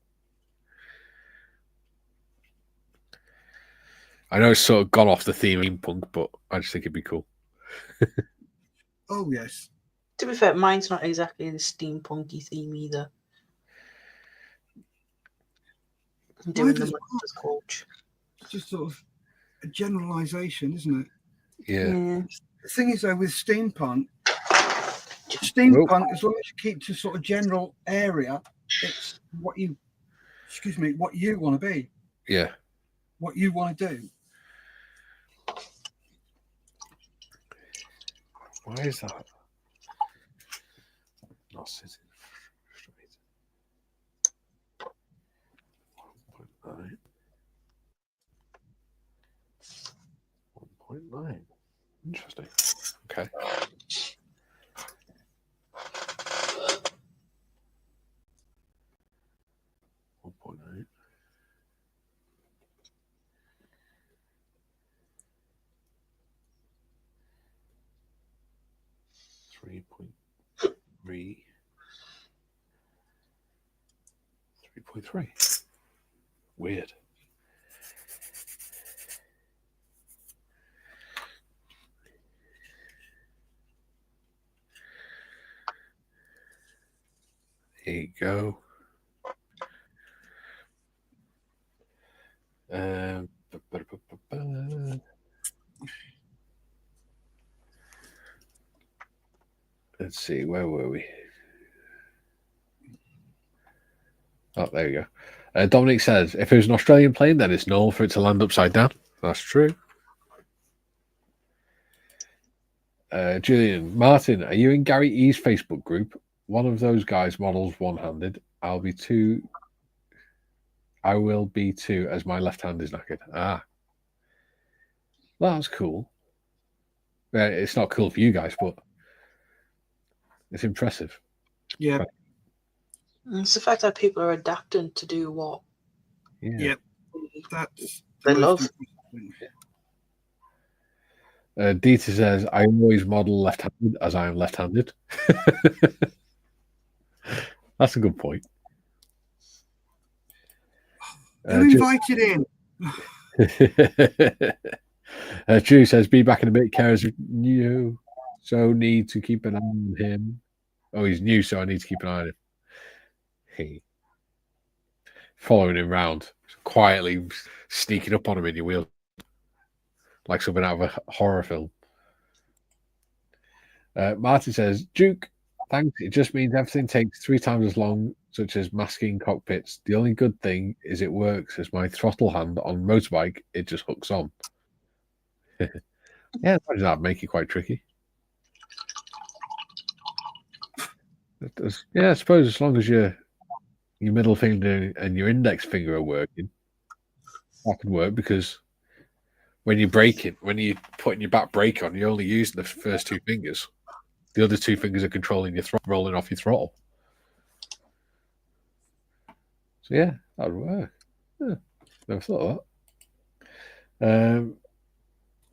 I know it's sort of gone off the theme steampunk, but I just think it'd be cool. Oh, yes. To be fair, mine's not exactly the steampunky theme either. I'm doing the Monsters Coach. It's just sort of a generalisation, isn't it? Yeah. The thing is, though, with steampunk, as long as you keep to sort of general area, it's what you want to be. Yeah. What you want to do. Why is that? Not sitting straight. 1.9. 1.9. Interesting. Okay. .9. .3. 8.3. Weird. There you go. Let's see, where were we? Oh, there you go. Dominic says, if it was an Australian plane, then it's normal for it to land upside down. That's true. Julian, Martin, are you in Gary E's Facebook group? One of those guys models one-handed. I will be too, as my left hand is knackered. Ah. Well, that's cool. It's not cool for you guys, but it's impressive. Yeah. It's the fact that people are adapting to do what that's they love. Dieter says, I always model left-handed as I am left-handed. That's a good point. Who invited in? Drew says, be back in a bit. Kara's new, so need to keep an eye on him. Oh, he's new, so I need to keep an eye on him. Hey. Following him round, quietly sneaking up on him in your wheel. Like something out of a horror film. Martin says, Duke, thanks. It just means everything takes 3 times as long, such as masking cockpits. The only good thing is it works as my throttle hand on motorbike. It just hooks on. Yeah, that'd make it quite tricky. It does. Yeah, I suppose as long as your middle finger and your index finger are working, that can work, because when you're braking, when you're putting your back brake on, you're only using the first 2 fingers. The other 2 fingers are controlling your throttle, rolling off your throttle. So yeah, that would work. Yeah, never thought of that.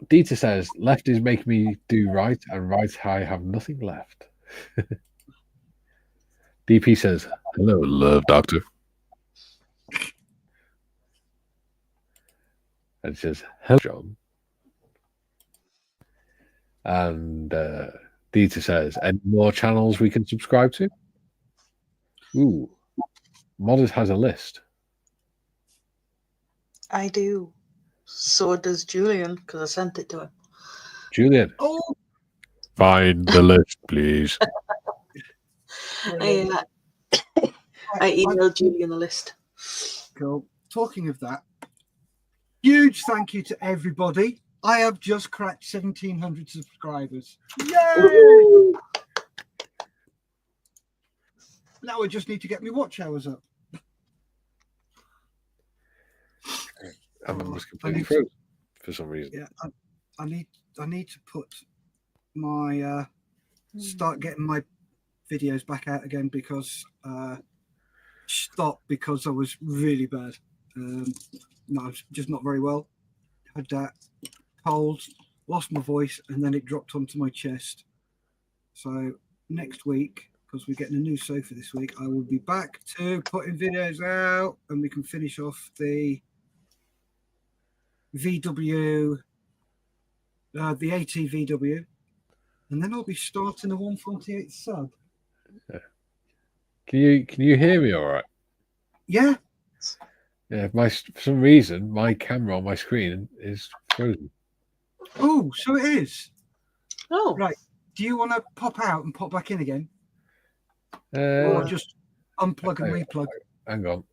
Dieter says, left is making me do right, and right I have nothing left. DP says, hello, love doctor. And it says, hello, John. And Dieter says, any more channels we can subscribe to? Ooh, Modders has a list. I do. So does Julian, because I sent it to him. Julian. Oh, find the list, please. I emailed Julian the list. Cool. Talking of that, huge thank you to everybody. I have just cracked 1,700 subscribers. Yay! Now I just need to get my watch hours up. And I was completely frozen for some reason. Yeah, I need to put my start getting my videos back out again, because stopped because I was really bad. No, I was just not very well. Had that cold, lost my voice, and then it dropped onto my chest. So next week, because we're getting a new sofa this week, I will be back to putting videos out, and we can finish off the VW, the AT VW, and then I'll be starting a 148 sub. Yeah. Can you hear me all right? Yeah. Yeah, for some reason my camera on my screen is frozen. Oh, so it is. Oh, right. Do you want to pop out and pop back in again, Or just unplug and replug? Hang on,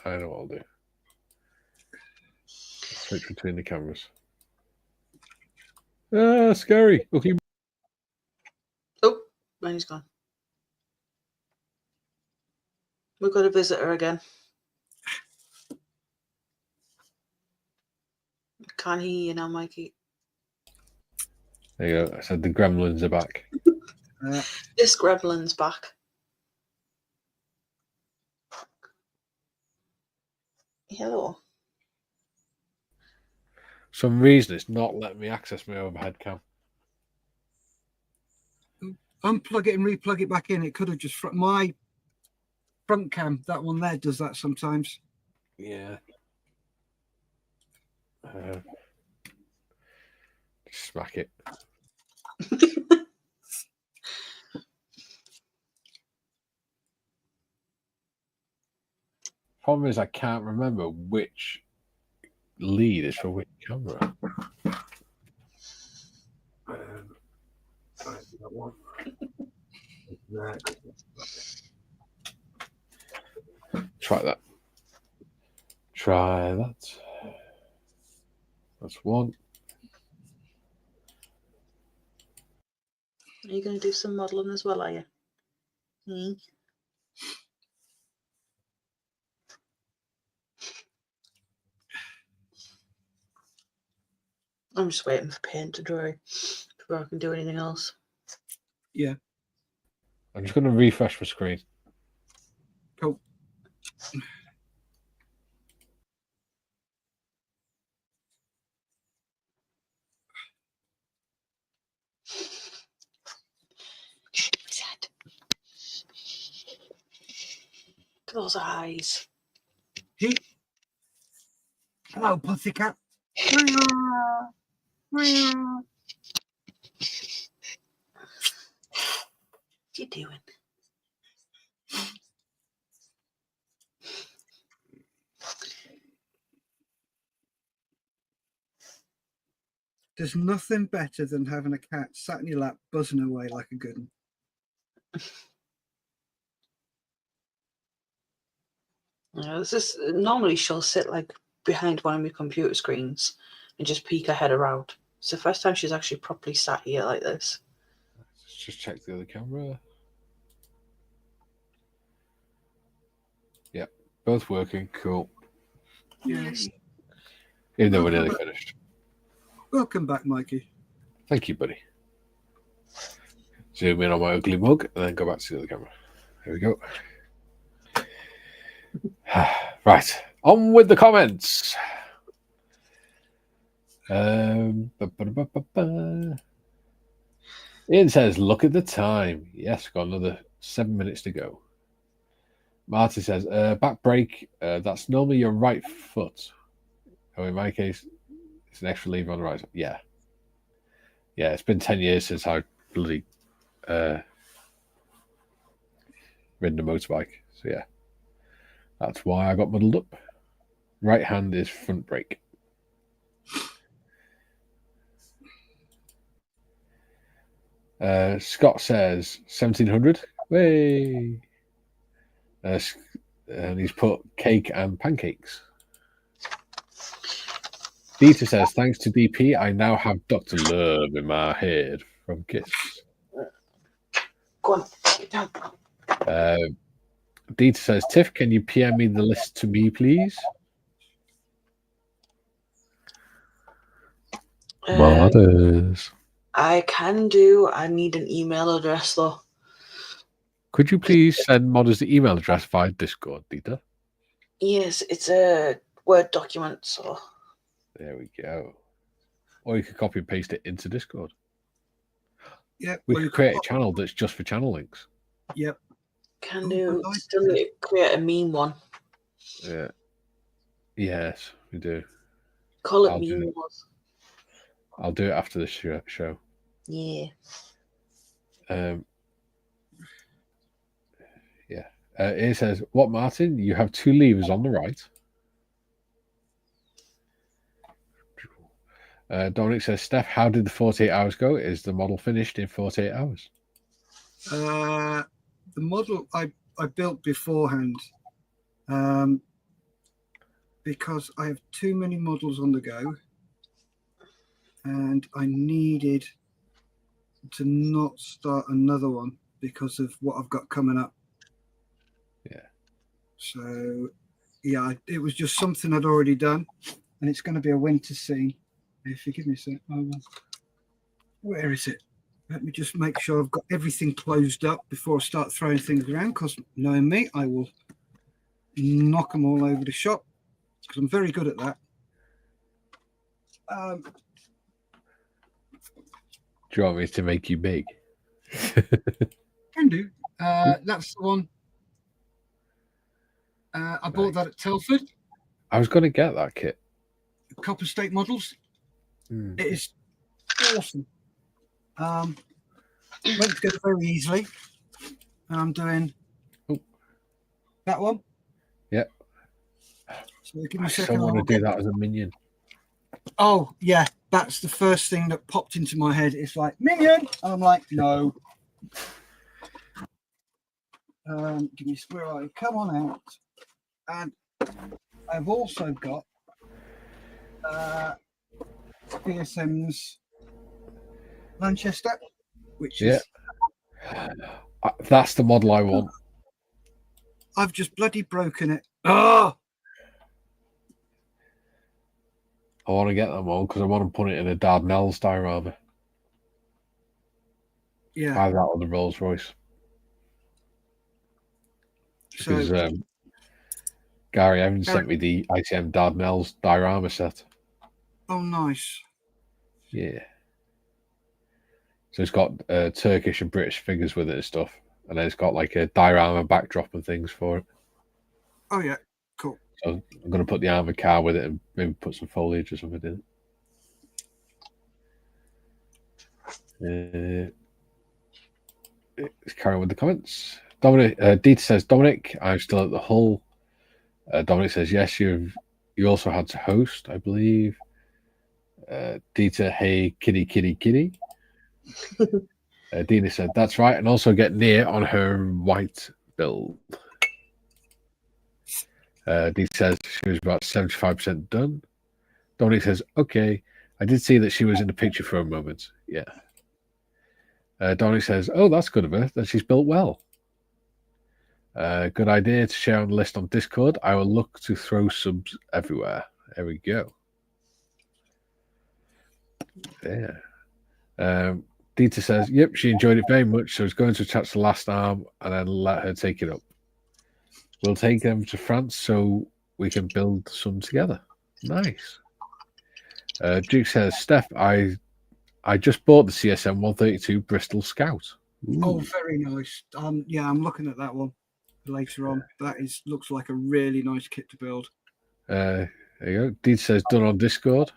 I know what I'll do. Switch between the cameras. Scary. Okay. Oh, mine's gone. We've got a visitor again. Can't hear you now, Mikey. There you go. I said the gremlins are back. This gremlin's back. Hello. For some reason it's not letting me access my overhead cam. Unplug it and replug it back in. It could have just my front cam, that one there does that sometimes. Yeah. Smack it. Problem is, I can't remember which lead is for which camera. That one. Try that. Try that. That's one. Are you going to do some modelling as well, are you? I'm just waiting for paint to dry before I can do anything else. Yeah. I'm just going to refresh my screen. Cool. Those eyes. Hello, pussycat. What you doing? There's nothing better than having a cat sat in your lap buzzing away like a good one. This is normally she'll sit like behind one of my computer screens and just peek her head around. It's the first time she's actually properly sat here like this. Let's just check the other camera. Yep, both working. Cool. Yes. Even though we're nearly finished. Welcome back, Mikey. Thank you, buddy. Zoom in on my ugly mug and then go back to the other camera. There we go. Right, on with the comments. Ian says, look at the time. Yes, got another 7 minutes to go. Marty says, back break. That's normally your right foot. Oh, in my case, it's an extra lever on the right. Yeah. Yeah, it's been 10 years since I bloody ridden a motorbike. So, yeah. That's why I got muddled up. Right hand is front brake. Scott says 1700. Way. And he's put cake and pancakes. Dieter says, thanks to DP, I now have Dr. Love in my head from Kiss. Go on, get down. Dieter says, Tiff, can you PM me the list to me, please? Modders. I can do. I need an email address, though. Could you please send Modders the email address via Discord, Dieter? Yes, it's a Word document, so... There we go. Or you could copy and paste it into Discord. Yep. We could create a channel that's just for channel links. Yep. Can do. Still need to create a meme one. Yeah. Yes, we do. Call it meme wars. I'll do it after the show. Yeah. Yeah. It says, what, Martin? You have two levers on the right. Dominic says, Steph, how did the 48 hours go? Is the model finished in 48 hours? The model I built beforehand because I have too many models on the go and I needed to not start another one because of what I've got coming up. Yeah. So, yeah, it was just something I'd already done and it's going to be a winter scene. If you give me a sec. Where is it? Let me just make sure I've got everything closed up before I start throwing things around, because knowing me, I will knock them all over the shop, because I'm very good at that. Do you want me to make you big? Can do. That's the one. I bought that at Telford. I was going to get that kit. Copper State models. It is awesome. Went together very easily. And I'm doing that one. Yep. So give me a I second. still want to do that as a minion. Oh, yeah. That's the first thing that popped into my head. It's like, minion. And I'm like, no. Give me where are you? Come on out. And I've also got PSM's Manchester, which is that's the model I want. I've just bloody broken it. Oh, I want to get that one because I want to put it in a Dardanelles diorama. Yeah, I have that on the Rolls Royce. Because Gary Evans sent me the ITM Dardanelles diorama set. Oh, nice. Yeah. So it's got Turkish and British figures with it and stuff. And then it's got like a diorama backdrop and things for it. Oh, yeah. Cool. So I'm going to put the armoured car with it and maybe put some foliage or something in it. Let's carry on with the comments. Dominic, Dieter says, Dominic, I'm still at the Hull. Dominic says, yes, you also had to host, I believe. Dieter, hey, kitty. Dina said, that's right, and also get near on her white build. Dina says she was about 75% done. Dominic says, okay, I did see that she was in the picture for a moment. Yeah. Dominic says, oh, that's good of her, that she's built well. Good idea to share on the list on Discord. I will look to throw subs everywhere. There we go. Yeah. Dieter says, yep, she enjoyed it very much, so it's going to attach the last arm and then let her take it up. We'll take them to France so we can build some together. Nice. Duke says, Steff, I just bought the CSM 132 Bristol Scout. Ooh. Oh, very nice. Yeah, I'm looking at that one later on. That looks like a really nice kit to build. There you go. Dieter says, done on Discord.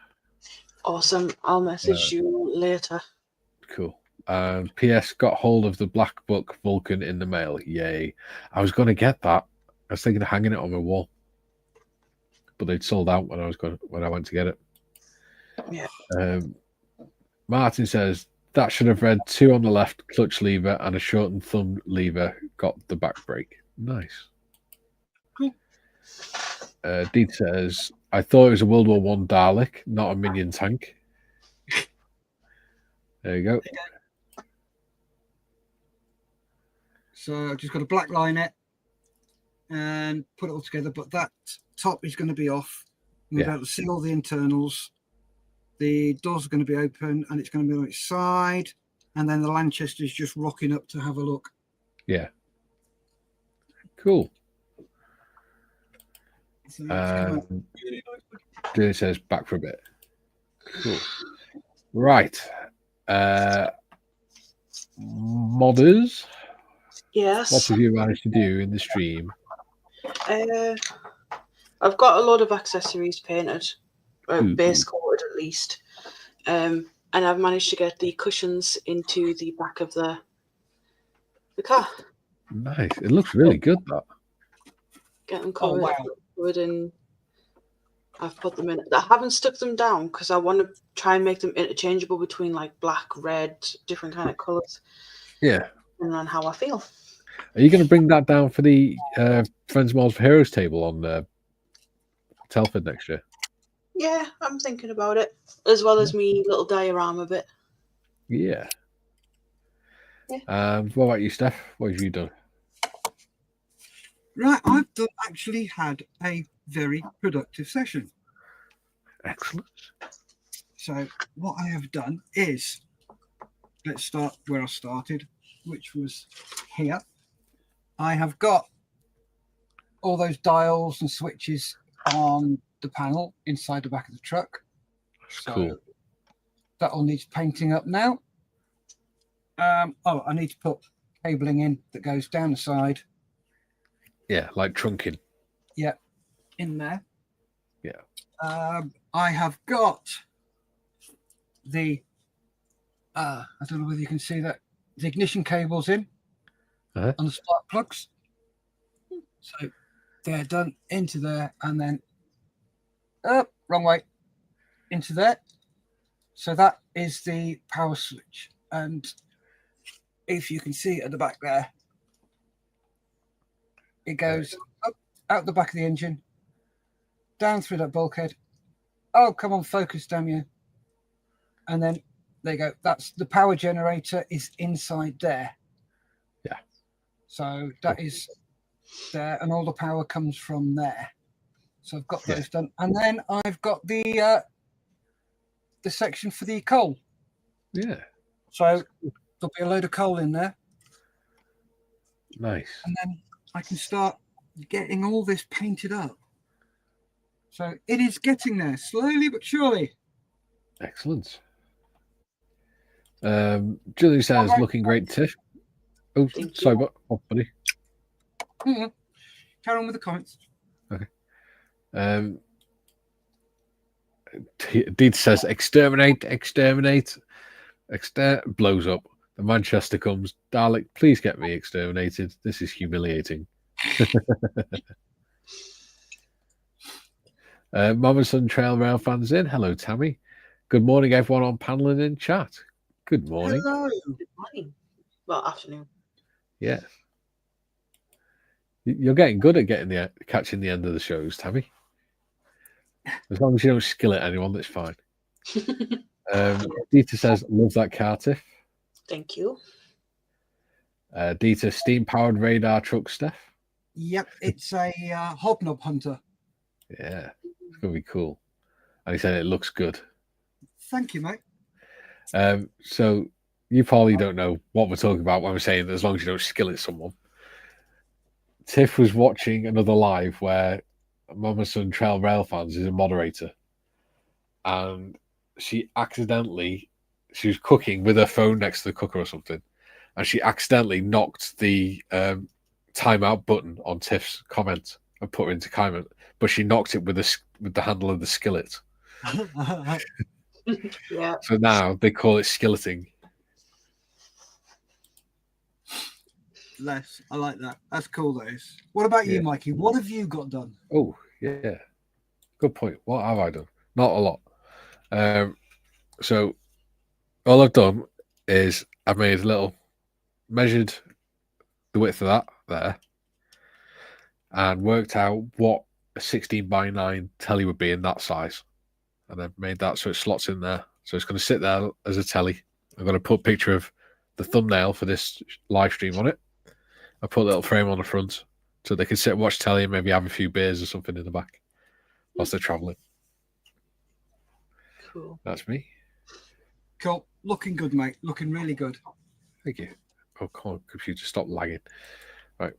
Awesome. I'll message you later. Cool. And PS got hold of the Black Book Vulcan in the mail. Yay. I was going to get that. I was thinking of hanging it on my wall. But they'd sold out when I went to get it. Yeah. Martin says, that should have read 2 on the left clutch lever and a shortened thumb lever got the back brake. Nice. Cool. Deed says, I thought it was a World War I Dalek, not a minion tank. There you go. So I've just got a black line it and put it all together, but that top is going to be off. We'll be able to see all the internals. The doors are going to be open and it's going to be on its side. And then the Lanchester's just rocking up to have a look. Yeah. Cool. So it says back for a bit. Cool. Right. Modders. Yes. What have you managed to do in the stream? I've got a lot of accessories painted, base coated at least, and I've managed to get the cushions into the back of the car. Nice. It looks really good, that. Get them covered, and I've put them in. I haven't stuck them down because I want to try and make them interchangeable between like black, red, different kind of colours. Yeah. And on how I feel. Are you going to bring that down for the Friends Models for Heroes table on Telford next year? Yeah, I'm thinking about it, as well as me little diorama bit. Yeah. What about you, Steff? What have you done? Right, I've actually had a very productive session. Excellent. So what I have done is, let's start where I started, which was here. I have got all those dials and switches on the panel inside the back of the truck. So cool. That all needs painting up now. I need to put cabling in that goes down the side. Yeah, like trunking. Yeah, in there. Yeah. I have got the, I don't know whether you can see that, the ignition cables in on the spark plugs. So they're done into there and then, wrong way, into there. So that is the power switch. And if you can see at the back there, it goes up out the back of the engine, down through that bulkhead. Oh, come on, focus, damn you. And then there you go. That's the power generator is inside there. Yeah. So that is there, and all the power comes from there. So I've got those done. And then I've got the section for the coal. Yeah. So there'll be a load of coal in there. Nice. And then I can start getting all this painted up. So it is getting there, slowly but surely. Excellent. Julie says, looking great, Tiff. Oh, sorry, what, buddy? Carry on with the comments. Okay. Deed says, exterminate, blows up. The Manchester comes. Dalek, please get me exterminated. This is humiliating. Mama Son Trail Rail fans in. Hello, Tammy. Good morning, everyone on panel and in chat. Good morning. Hello. Good morning. Well, afternoon. Yeah. You're getting good at catching the end of the shows, Tammy. As long as you don't skill at anyone, that's fine. Dieter says, love that car, Tiff. Thank you. Dieter, steam-powered radar truck, Steff. Yep, it's a hobnob hunter. Yeah, it's going to be cool. And he said it looks good. Thank you, mate. So you probably don't know what we're talking about when we're saying that as long as you don't skill at someone. Tiff was watching another live where Mama Son Trail Rail fans is a moderator. And she was cooking with her phone next to the cooker or something. And she accidentally knocked the timeout button on Tiff's comment and put her into comment. But she knocked it with the handle of the skillet. Yeah. So now they call it skilleting. Less. I like that. That's cool, those. What about you, Mikey? What have you got done? Oh, yeah. Good point. What have I done? Not a lot. So all I've done is I've made measured the width of that there and worked out what a 16:9 telly would be in that size. And I've made that so it slots in there. So it's going to sit there as a telly. I'm going to put a picture of the thumbnail for this live stream on it. I put a little frame on the front so they can sit and watch telly and maybe have a few beers or something in the back whilst they're travelling. Cool. That's me. Cool. Looking good, mate. Looking really good. Thank you. Oh, come on, computer, stop lagging. Right.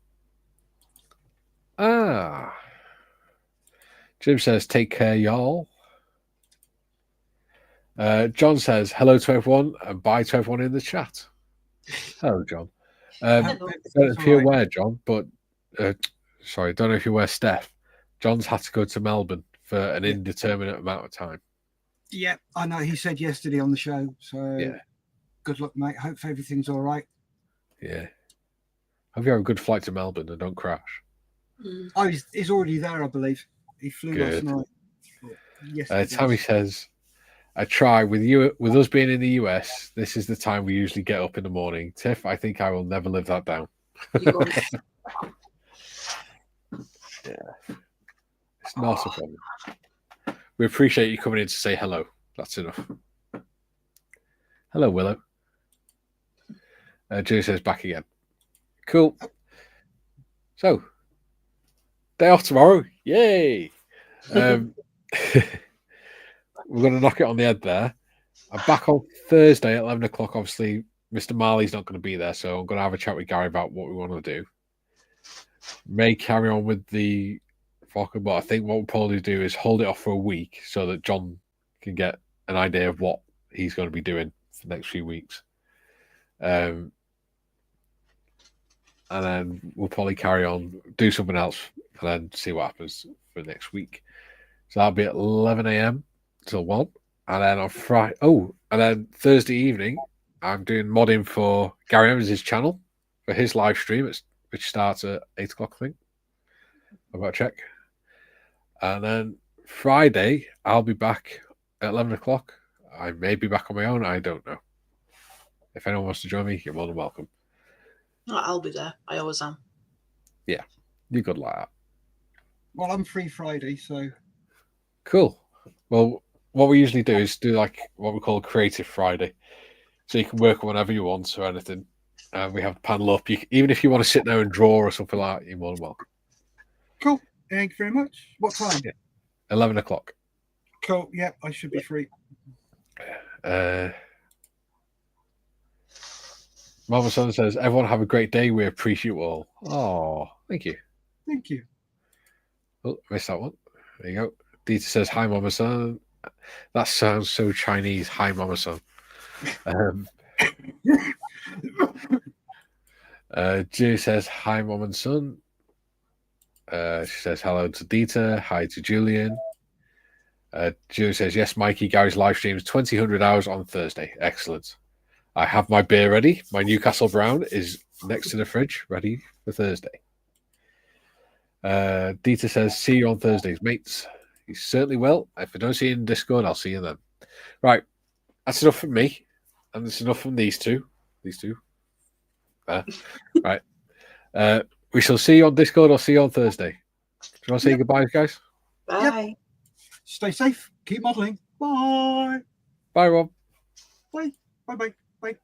Jim says, take care, y'all. John says, hello to everyone and bye to everyone in the chat. Hello, John. I don't know if you're aware, John, but sorry, don't know if you're aware, Steff. John's had to go to Melbourne for an indeterminate amount of time. Yeah, I know. He said yesterday on the show. So good luck, mate. Hope everything's all right. Yeah. Hope you have a good flight to Melbourne and don't crash. Oh, he's already there, I believe. He flew last night. Yes. Tammy says, I try with us being in the US. This is the time we usually get up in the morning. Tiff, I think I will never live that down. It's not a problem. We appreciate you coming in to say hello. That's enough. Hello, Willow. Julie says back again. Cool. So, day off tomorrow. Yay! We're going to knock it on the head there. I'm back on Thursday at 11 o'clock. Obviously, Mr. Marley's not going to be there, so I'm going to have a chat with Gary about what we want to do. May carry on with the Falcon, but I think what we'll probably do is hold it off for a week so that John can get an idea of what he's going to be doing for the next few weeks. and then we'll probably carry on, do something else, and then see what happens for next week. So that'll be at 11 a.m. till 1. And then on Friday, and then Thursday evening, I'm doing modding for Gary Evans' channel for his live stream, which starts at 8 o'clock, I think. I've got to check. And then Friday, I'll be back at 11 o'clock. I may be back on my own. I don't know. If anyone wants to join me, you're more than welcome. I'll be there. I always am. Yeah, you're good like that. Well, I'm free Friday, so. Cool. Well, what we usually do is do like what we call Creative Friday. So you can work whenever you want or anything. And we have the panel up. Even if you want to sit there and draw or something like that, you're more than welcome. Cool. Thank you very much. What time? 11 o'clock. Cool. Yeah, I should be free. Mama Son says, everyone have a great day. We appreciate you all. Oh, thank you. Thank you. Oh, I missed that one. There you go. Dita says, hi, Mama Son. That sounds so Chinese. Hi, Mama Son. Julie says, hi, Mom and Son. She says, hello to Dita. Hi to Julian. Julie says, yes, Mikey, Gary's live streams 2000 hours on Thursday. Excellent. I have my beer ready. My Newcastle Brown is next to the fridge, ready for Thursday. Dita says, see you on Thursdays, mates. You certainly will. If I don't see you in Discord, I'll see you then. Right. That's enough from me. And it's enough from these two. Right. We shall see you on Discord or see you on Thursday. Do you want to say goodbye, guys? Bye. Yep. Stay safe. Keep modeling. Bye. Bye, Rob. Bye. Bye-bye. Bye.